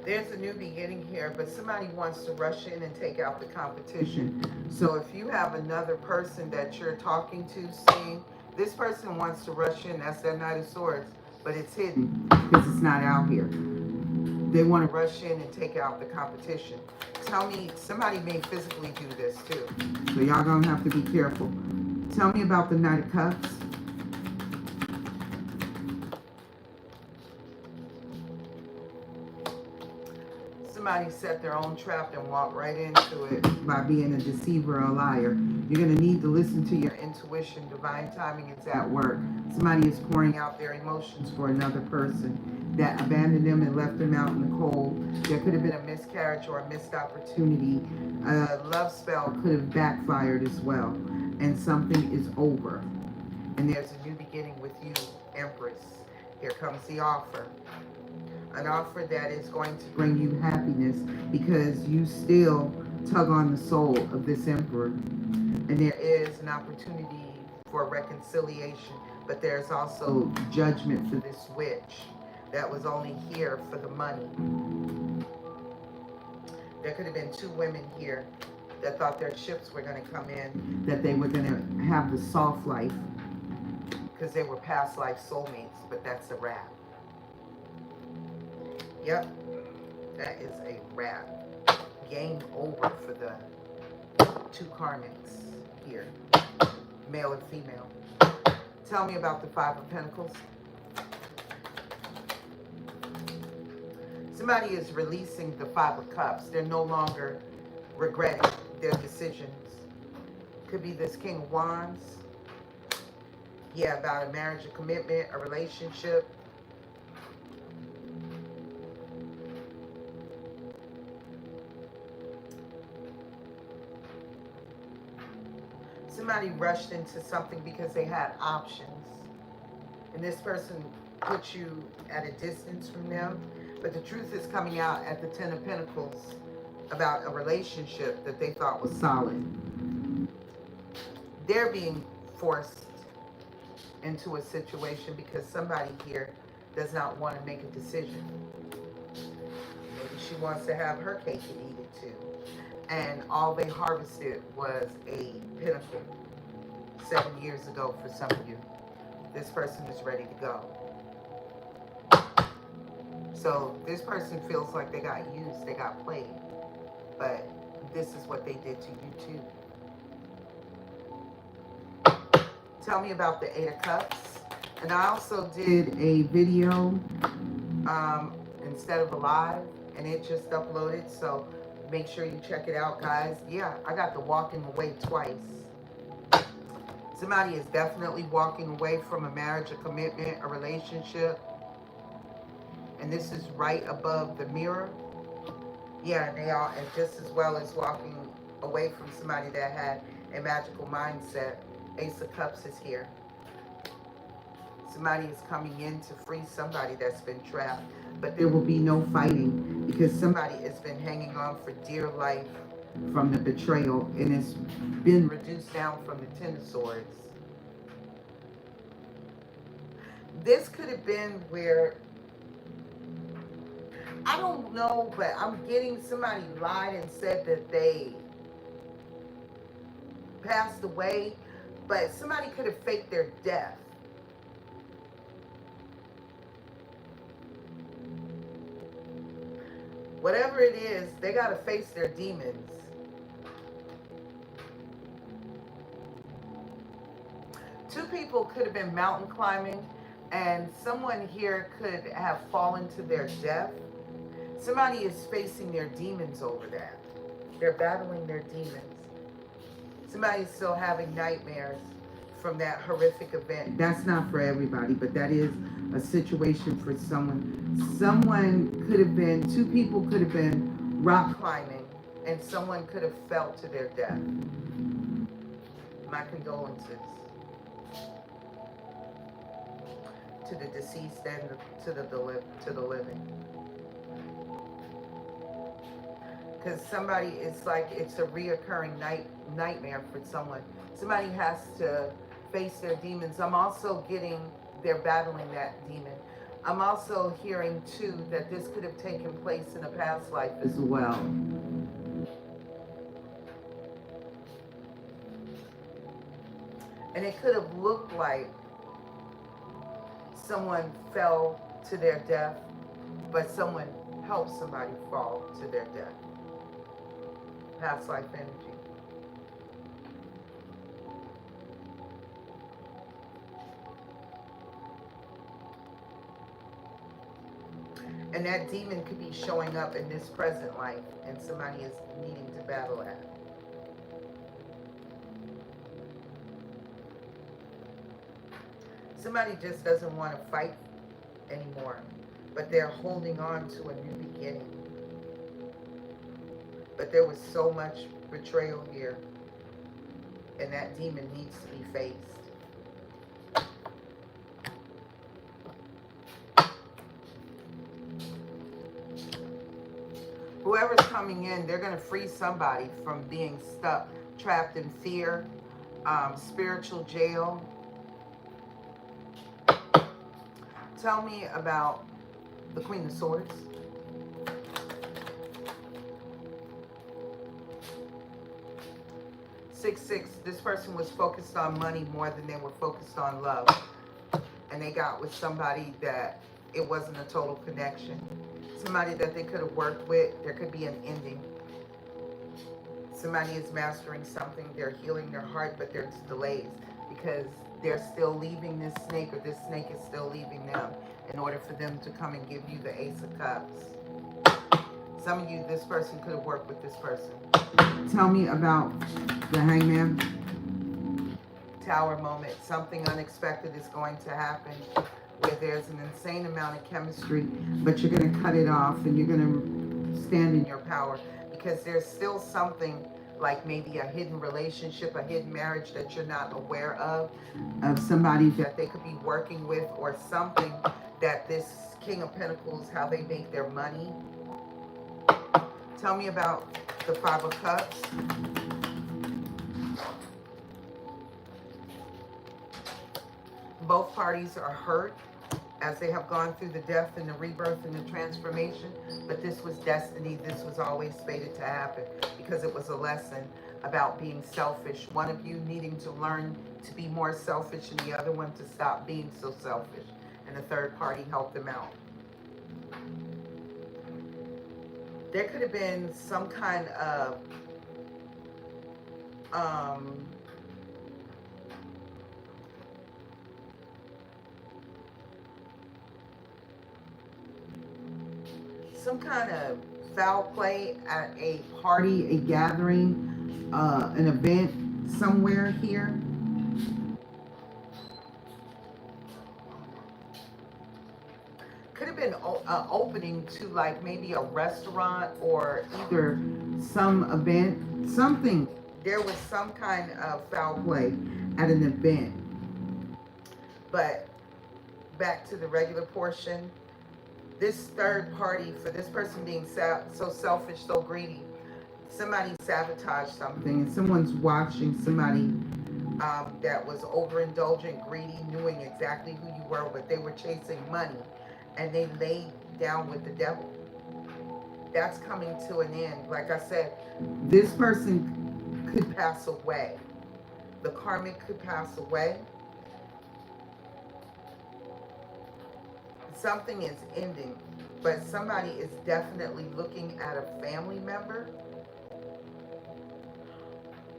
There's a new beginning here, but somebody wants to rush in and take out the competition. So if you have another person that you're talking to, seeing, this person wants to rush in. That's that Knight of Swords, but it's hidden because it's not out here. They want to rush in and take out the competition. Tell me, somebody may physically do this too. So y'all gonna have to be careful. Tell me about the Knight of Cups. Somebody set their own trap and walk right into it by being a deceiver or a liar. You're going to need to listen to your intuition. Divine timing is at work. Somebody is pouring out their emotions for another person that abandoned them and left them out in the cold. There could have been a miscarriage or a missed opportunity. A love spell could have backfired as well. And something is over. And there's a new beginning with you, Empress. Here comes the offer. An offer that is going to bring you happiness because you still tug on the soul of this emperor. And there is an opportunity for reconciliation, but there's also judgment for this witch that was only here for the money. There could have been two women here that thought their ships were going to come in, that they were going to have the soft life because they were past life soulmates, but that's a wrap. Yep, that is a wrap. Game over for the two karmics here, male and female. Tell me about the Five of Pentacles. Somebody is releasing the Five of Cups. They're no longer regretting their decisions. Could be this King of Wands. Yeah, about a marriage, a commitment, a relationship. Somebody rushed into something because they had options. And this person put you at a distance from them. But the truth is coming out at the Ten of Pentacles about a relationship that they thought was solid. They're being forced into a situation because somebody here does not want to make a decision. Maybe she wants to have her cake and eat it too. And all they harvested was a pentacle 7 years ago for some of you. This person is ready to go. So this person feels like they got used, they got played. But this is what they did to you too. Tell me about the Eight of Cups. And I also did a video instead of a live, and it just uploaded. So make sure you check it out, guys. Yeah, I got the walking away twice. Somebody is definitely walking away from a marriage, a commitment, a relationship. And this is right above the mirror. Yeah, they are, and just as well as walking away from somebody that had a magical mindset. Ace of Cups is here. Somebody is coming in to free somebody that's been trapped. But there will be no fighting because somebody has been hanging on for dear life from the betrayal, and it's been reduced down from the Ten of Swords. This could have been where, I don't know, but I'm getting somebody lied and said that they passed away, but somebody could have faked their death. Whatever it is, they got to face their demons. Two people could have been mountain climbing, and someone here could have fallen to their death. Somebody is facing their demons over that. They're battling their demons. Somebody's still having nightmares from that horrific event. That's not for everybody, but that is a situation for someone. Someone could have been, two people could have been rock climbing, and someone could have fell to their death. My condolences to the deceased and to the living. Because somebody, it's like it's a reoccurring nightmare for someone. Somebody has to face their demons. I'm also getting, they're battling that demon. I'm also hearing too that this could have taken place in a past life as well. And it could have looked like someone fell to their death, but someone helped somebody fall to their death. Past life energy. And that demon could be showing up in this present life, and somebody is needing to battle that. Somebody just doesn't want to fight anymore, but they're holding on to a new beginning. But there was so much betrayal here, and that demon needs to be faced. Whoever's coming in, they're going to free somebody from being stuck, trapped in fear, spiritual jail. Tell me about the Queen of Swords. This person was focused on money more than they were focused on love. And they got with somebody that it wasn't a total connection. Somebody that they could have worked with, there could be an ending. Somebody is mastering something, they're healing their heart, but there's delays because they're still leaving this snake, or this snake is still leaving them in order for them to come and give you the Ace of Cups. Some of you, this person could have worked with this person. Tell me about the Hangman. Tower moment. Something unexpected is going to happen where there's an insane amount of chemistry, but you're going to cut it off and you're going to stand in your power, because there's still something like maybe a hidden relationship, a hidden marriage that you're not aware of somebody that they could be working with, or something that this King of Pentacles, how they make their money. Tell me about the Five of Cups. Both parties are hurt as they have gone through the death and the rebirth and the transformation, but this was destiny. This was always fated to happen because it was a lesson about being selfish. One of you needing to learn to be more selfish and the other one to stop being so selfish. And the third party helped them out. There could have been some kind of foul play at a party, a gathering, an event somewhere here. have been an opening to like maybe a restaurant or either some event, something. There was some kind of foul play at an event. But back to the regular portion, this third party, for this person being so selfish, so greedy, somebody sabotaged something, and someone's watching somebody that was overindulgent, greedy, knowing exactly who you were, but they were chasing money, and they laid down with the devil. That's coming to an end. Like I said, this person could pass away. The karmic could pass away. Something is ending, but somebody is definitely looking at a family member.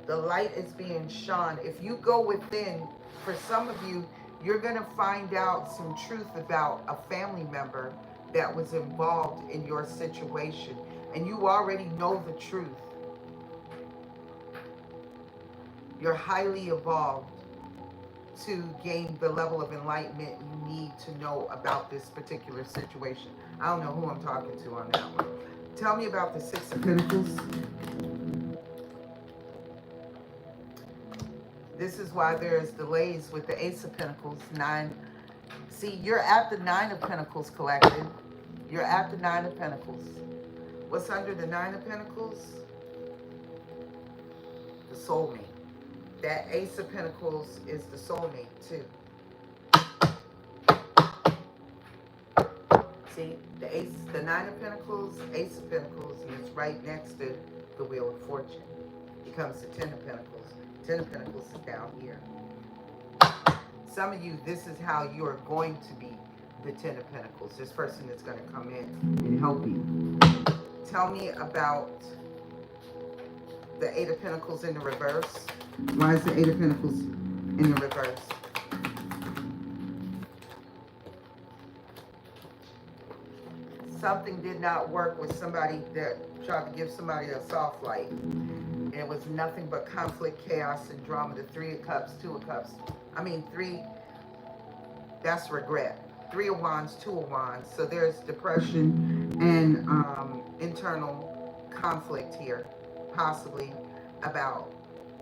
The light is being shone. If you go within, for some of you, you're going to find out some truth about a family member that was involved in your situation. And you already know the truth. You're highly evolved to gain the level of enlightenment you need to know about this particular situation. I don't know who I'm talking to on that one. Tell me about the Six of Pentacles. This is why there's delays with the Ace of Pentacles. 9. See, you're at the 9 of Pentacles, collective. You're at the 9 of Pentacles. What's under the 9 of Pentacles? The soulmate. That Ace of Pentacles is the soulmate, too. See, the Ace, the 9 of Pentacles, Ace of Pentacles, and it's right next to the Wheel of Fortune. Becomes the 10 of Pentacles. 10 of Pentacles is down here. Some of you, this is how you are going to be the 10 of Pentacles. This person is going to come in and help you. Tell me about the 8 of Pentacles in the reverse. Why is the 8 of Pentacles in the reverse? Something did not work with somebody that tried to give somebody a soft light. And it was nothing but conflict, chaos, and drama. The 3 of Cups, 2 of Cups. I mean, 3, that's regret. 3 of Wands, 2 of Wands. So there's depression and internal conflict here, possibly about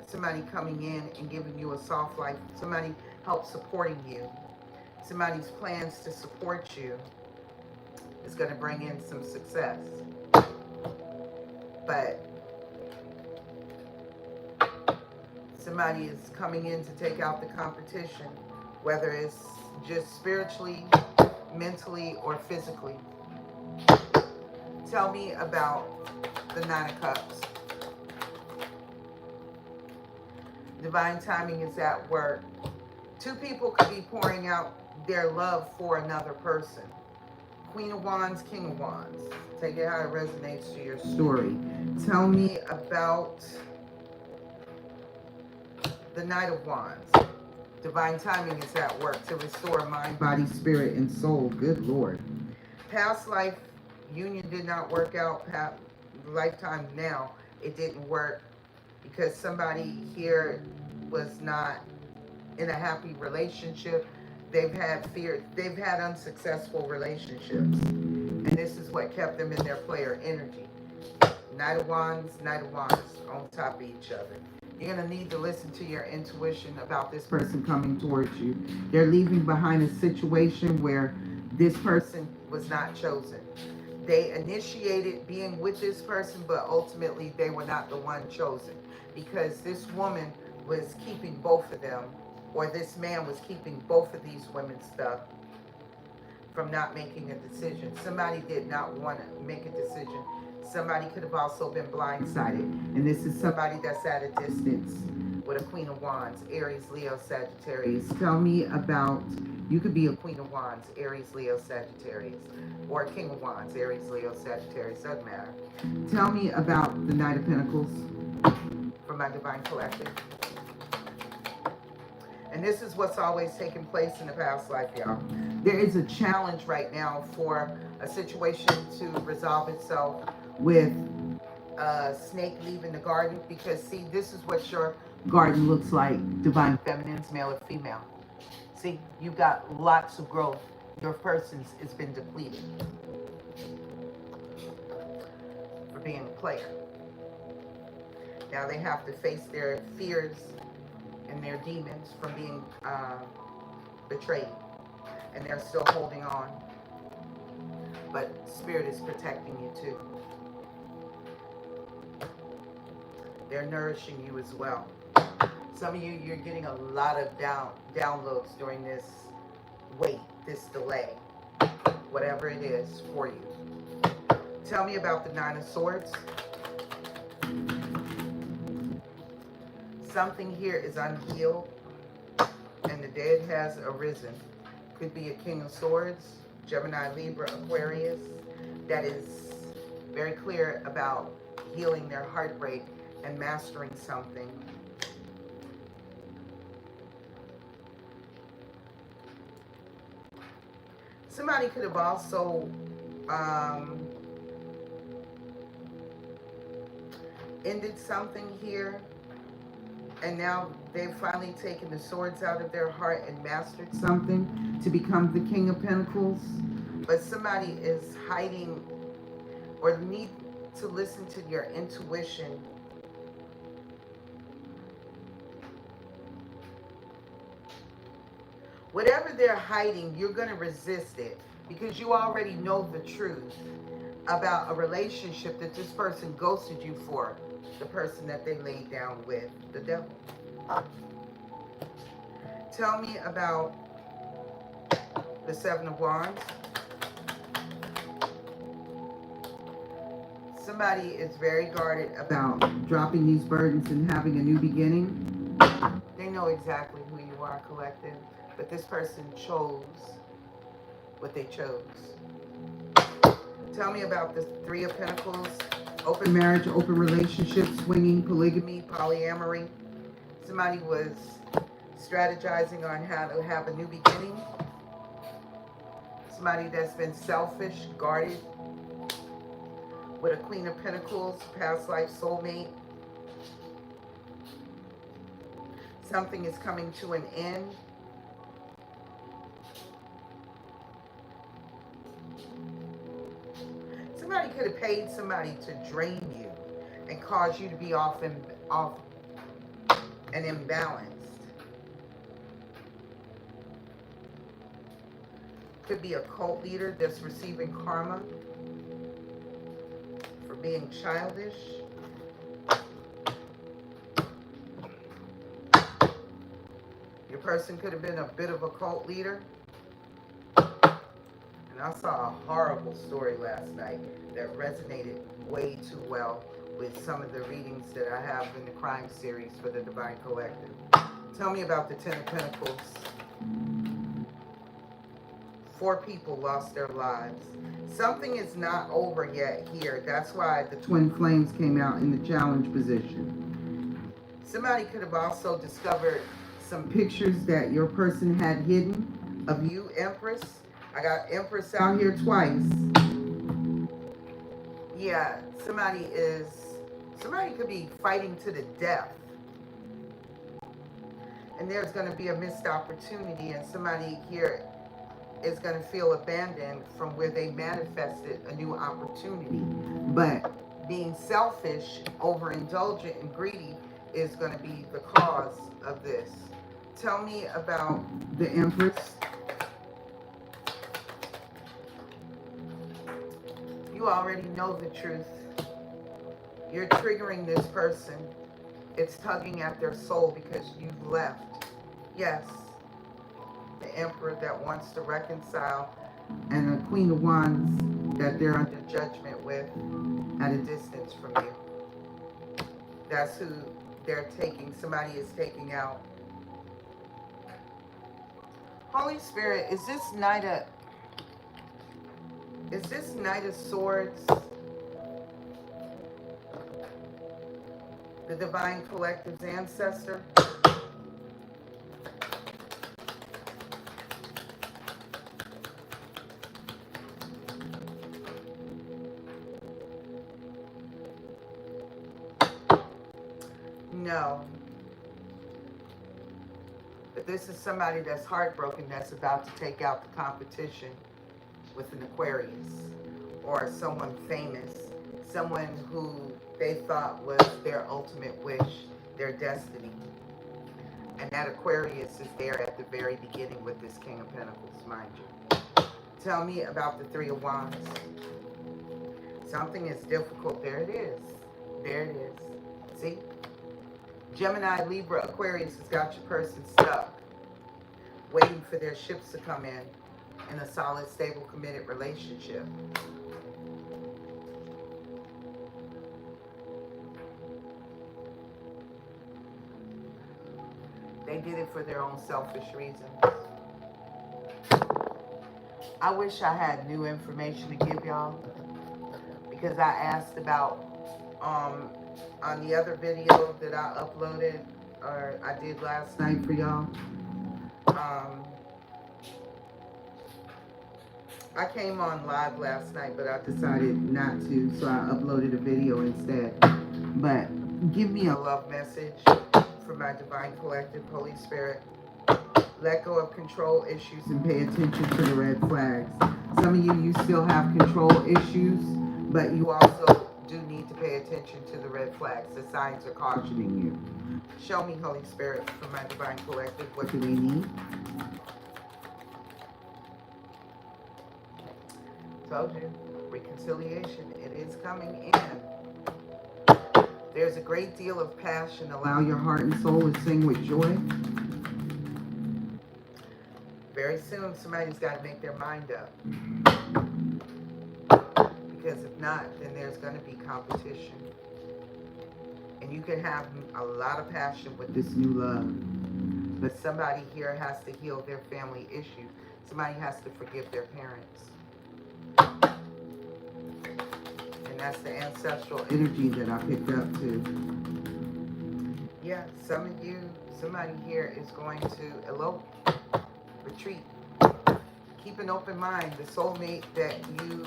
somebody coming in and giving you a soft life. Somebody help supporting you. Somebody's plans to support you is going to bring in some success. But somebody is coming in to take out the competition, whether it's just spiritually, mentally, or physically. Tell me about the 9 of Cups. Divine timing is at work. 2 people could be pouring out their love for another person. Queen of Wands, King of Wands. Take it how it resonates to your story. Tell me about the Knight of Wands. Divine timing is at work to restore mind, body, spirit, and soul. Good Lord. Past life union did not work out. Past lifetime now, it didn't work because somebody here was not in a happy relationship. They've had fear. They've had unsuccessful relationships. And this is what kept them in their player energy. Knight of Wands on top of each other. You're going to need to listen to your intuition about this person coming towards you. They're leaving behind a situation where this person was not chosen. They initiated being with this person, but ultimately they were not the one chosen. Because this woman was keeping both of them, or this man was keeping both of these women's stuff from not making a decision. Somebody did not want to make a decision. Somebody could have also been blindsided. And this is somebody that's at a distance with a Queen of Wands, Aries, Leo, Sagittarius. Tell me about, you could be a Queen of Wands, Aries, Leo, Sagittarius, or a King of Wands, Aries, Leo, Sagittarius, doesn't matter. Tell me about the Knight of Pentacles for my Divine Collective. And this is what's always taken place in the past life, y'all. There is a challenge right now for a situation to resolve itself with a snake leaving the garden. Because, see, this is what your garden looks like. Divine feminines, male or female. See, you've got lots of growth. Your person's has been depleted for being a player. Now they have to face their fears and their demons from being betrayed. And they're still holding on. But Spirit is protecting you too. They're nourishing you as well. Some of you, you're getting a lot of downloads during this wait, this delay, whatever it is for you. Tell me about the Nine of Swords. Something here is unhealed and the dead has arisen. Could be a King of Swords, Gemini, Libra, Aquarius. That is very clear about healing their heartbreak and mastering something. Somebody could have also ended something here, and now they've finally taken the swords out of their heart and mastered something to become the King of Pentacles. But somebody is hiding or need to listen to your intuition. Whatever they're hiding, you're going to resist it because you already know the truth about a relationship that this person ghosted you for, the person that they laid down with, the devil. Tell me about the Seven of Wands. Somebody is very guarded about dropping these burdens and having a new beginning. They know exactly who you are, collective, but this person chose what they chose. Tell me about the Three of Pentacles. Open marriage, open relationship, swinging, polygamy, polyamory. Somebody was strategizing on how to have a new beginning. Somebody that's been selfish, guarded, with a Queen of Pentacles, past life soulmate. Something is coming to an end. Somebody could have paid somebody to drain you and cause you to be off and imbalanced. Could be a cult leader that's receiving karma for being childish. Your person could have been a bit of a cult leader. And I saw a horrible story last night that resonated way too well with some of the readings that I have in the crime series for the Divine Collective. Tell me about the Ten of Pentacles. 4 people lost their lives. Something is not over yet here. That's why the twin flames came out in the challenge position. Somebody could have also discovered some pictures that your person had hidden of you, Empress. I got Empress out here twice. Yeah, somebody could be fighting to the death. And there's going to be a missed opportunity, and somebody here is going to feel abandoned from where they manifested a new opportunity. But being selfish, overindulgent, and greedy is going to be the cause of this. Tell me about the Empress. You already know the truth. You're triggering this person. It's tugging at their soul because you've left. Yes. The Emperor that wants to reconcile, and the Queen of Wands that they're under judgment with at a distance from you. That's who they're taking. Somebody is taking out. Holy Spirit, is this Knight of Swords the Divine Collective's ancestor? No. But this is somebody that's heartbroken, that's about to take out the competition with an Aquarius or someone famous, someone who they thought was their ultimate wish, their destiny. And that Aquarius is there at the very beginning with this King of Pentacles, mind you. Tell me about the Three of Wands. Something is difficult. There it is. There it is. See? Gemini, Libra, Aquarius has got your person stuck, waiting for their ships to come in a solid, stable, committed relationship. They did it for their own selfish reasons. I wish I had new information to give y'all, because I asked about on the other video that I uploaded, or I did last night for y'all. I came on live last night, but I decided not to, so I uploaded a video instead. But give me a love message for my Divine Collective, Holy Spirit. Let go of control issues and pay attention to the red flags. Some of you still have control issues, but you also do need to pay attention to the red flags. The signs are cautioning you. Show me, Holy Spirit, for my Divine Collective, what do they need? Told you, reconciliation, it is coming in. There's a great deal of passion. Allow your heart and soul to sing with joy. Very soon, somebody's got to make their mind up. Because if not, then there's going to be competition. And you can have a lot of passion with this new love. But somebody here has to heal their family issues. Somebody has to forgive their parents. And that's the ancestral energy that I picked up too. Yeah, some of you, somebody here is going to elope, retreat. Keep an open mind. The soulmate that you,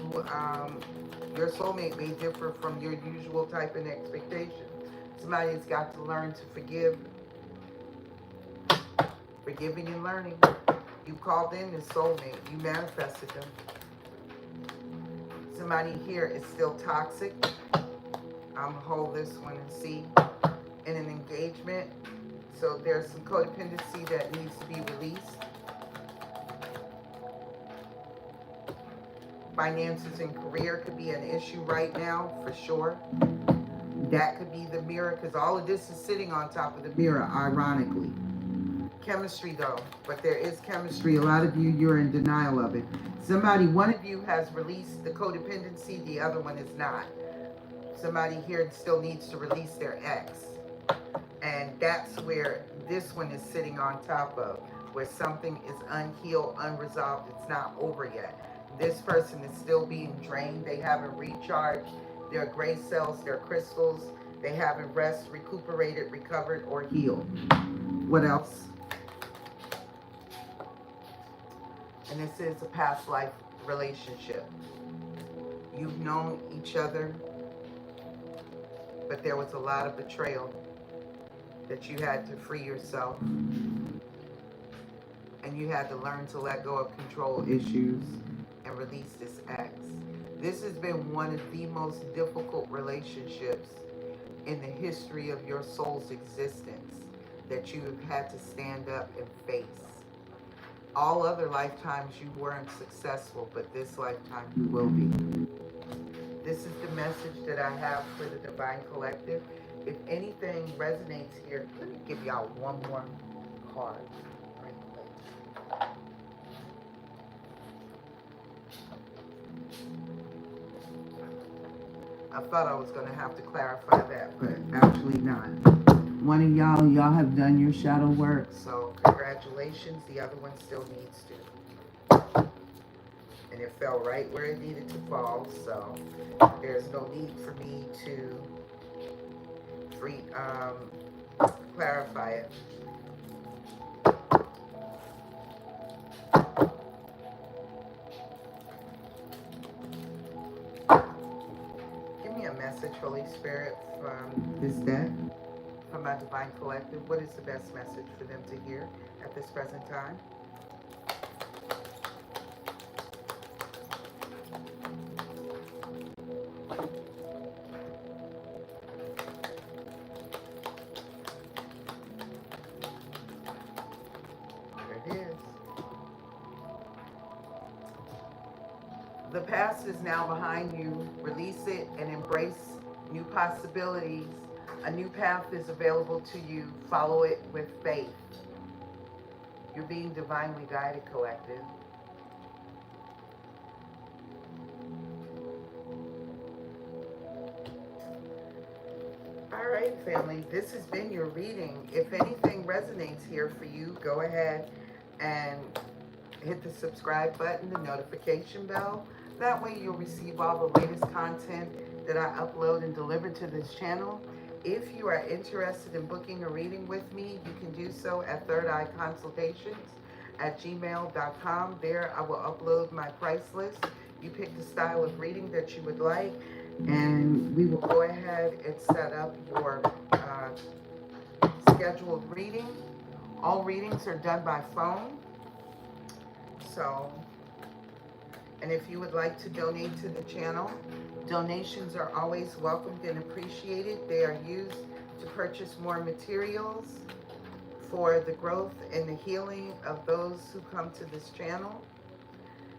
your soulmate may differ from your usual type and expectation. Somebody's got to learn to forgive. Forgiving and learning. You called in this soulmate. You manifested them. Somebody here is still toxic. I'm gonna hold this one and see. In an engagement. So there's some codependency that needs to be released. Finances and career could be an issue right now, for sure. That could be the mirror, because all of this is sitting on top of the mirror, ironically. Chemistry, though, but there is chemistry. A lot of you, you're in denial of it. Somebody, one of you has released the codependency, the other one is not. Somebody here still needs to release their ex. And that's where this one is sitting on top of, where something is unhealed, unresolved, it's not over yet. This person is still being drained. They haven't recharged their gray cells, their crystals. They haven't rested, recuperated, recovered, or healed. What else? And this is a past life relationship. You've known each other, but there was a lot of betrayal that you had to free yourself. And you had to learn to let go of control issues and release this ex. This has been one of the most difficult relationships in the history of your soul's existence that you have had to stand up and face. All other lifetimes you weren't successful, but this lifetime you will be. This is the message that I have for the Divine Collective. If anything resonates here, let me give y'all one more card. I thought I was going to have to clarify that, but actually not. One of y'all have done your shadow work, so congratulations. The other one still needs to. And it fell right where it needed to fall, so there's no need for me to clarify it. Give me a message, Holy Spirit, from this deck, from my Divine Collective, what is the best message for them to hear at this present time? There it is. The past is now behind you. Release it and embrace new possibilities. A new path is available to you. Follow it with faith. You're being divinely guided, collective. All right, family, this has been your reading. If anything resonates here for you, go ahead and hit the subscribe button, the notification bell. That way you'll receive all the latest content that I upload and deliver to this channel. If you are interested in booking a reading with me, you can do so at thirdeyeconsultations@gmail.com. There I will upload my price list. You pick the style of reading that you would like, and we will go ahead and set up your scheduled reading. All readings are done by phone. So, and if you would like to donate to the channel, donations are always welcomed and appreciated. They are used to purchase more materials for the growth and the healing of those who come to this channel.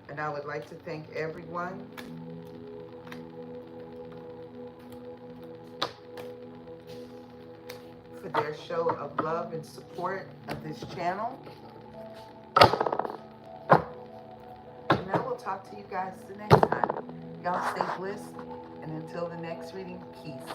And I would like to thank everyone for their show of love and support of this channel. And I will talk to you guys the next time. Y'all stay blessed, and until the next reading, peace.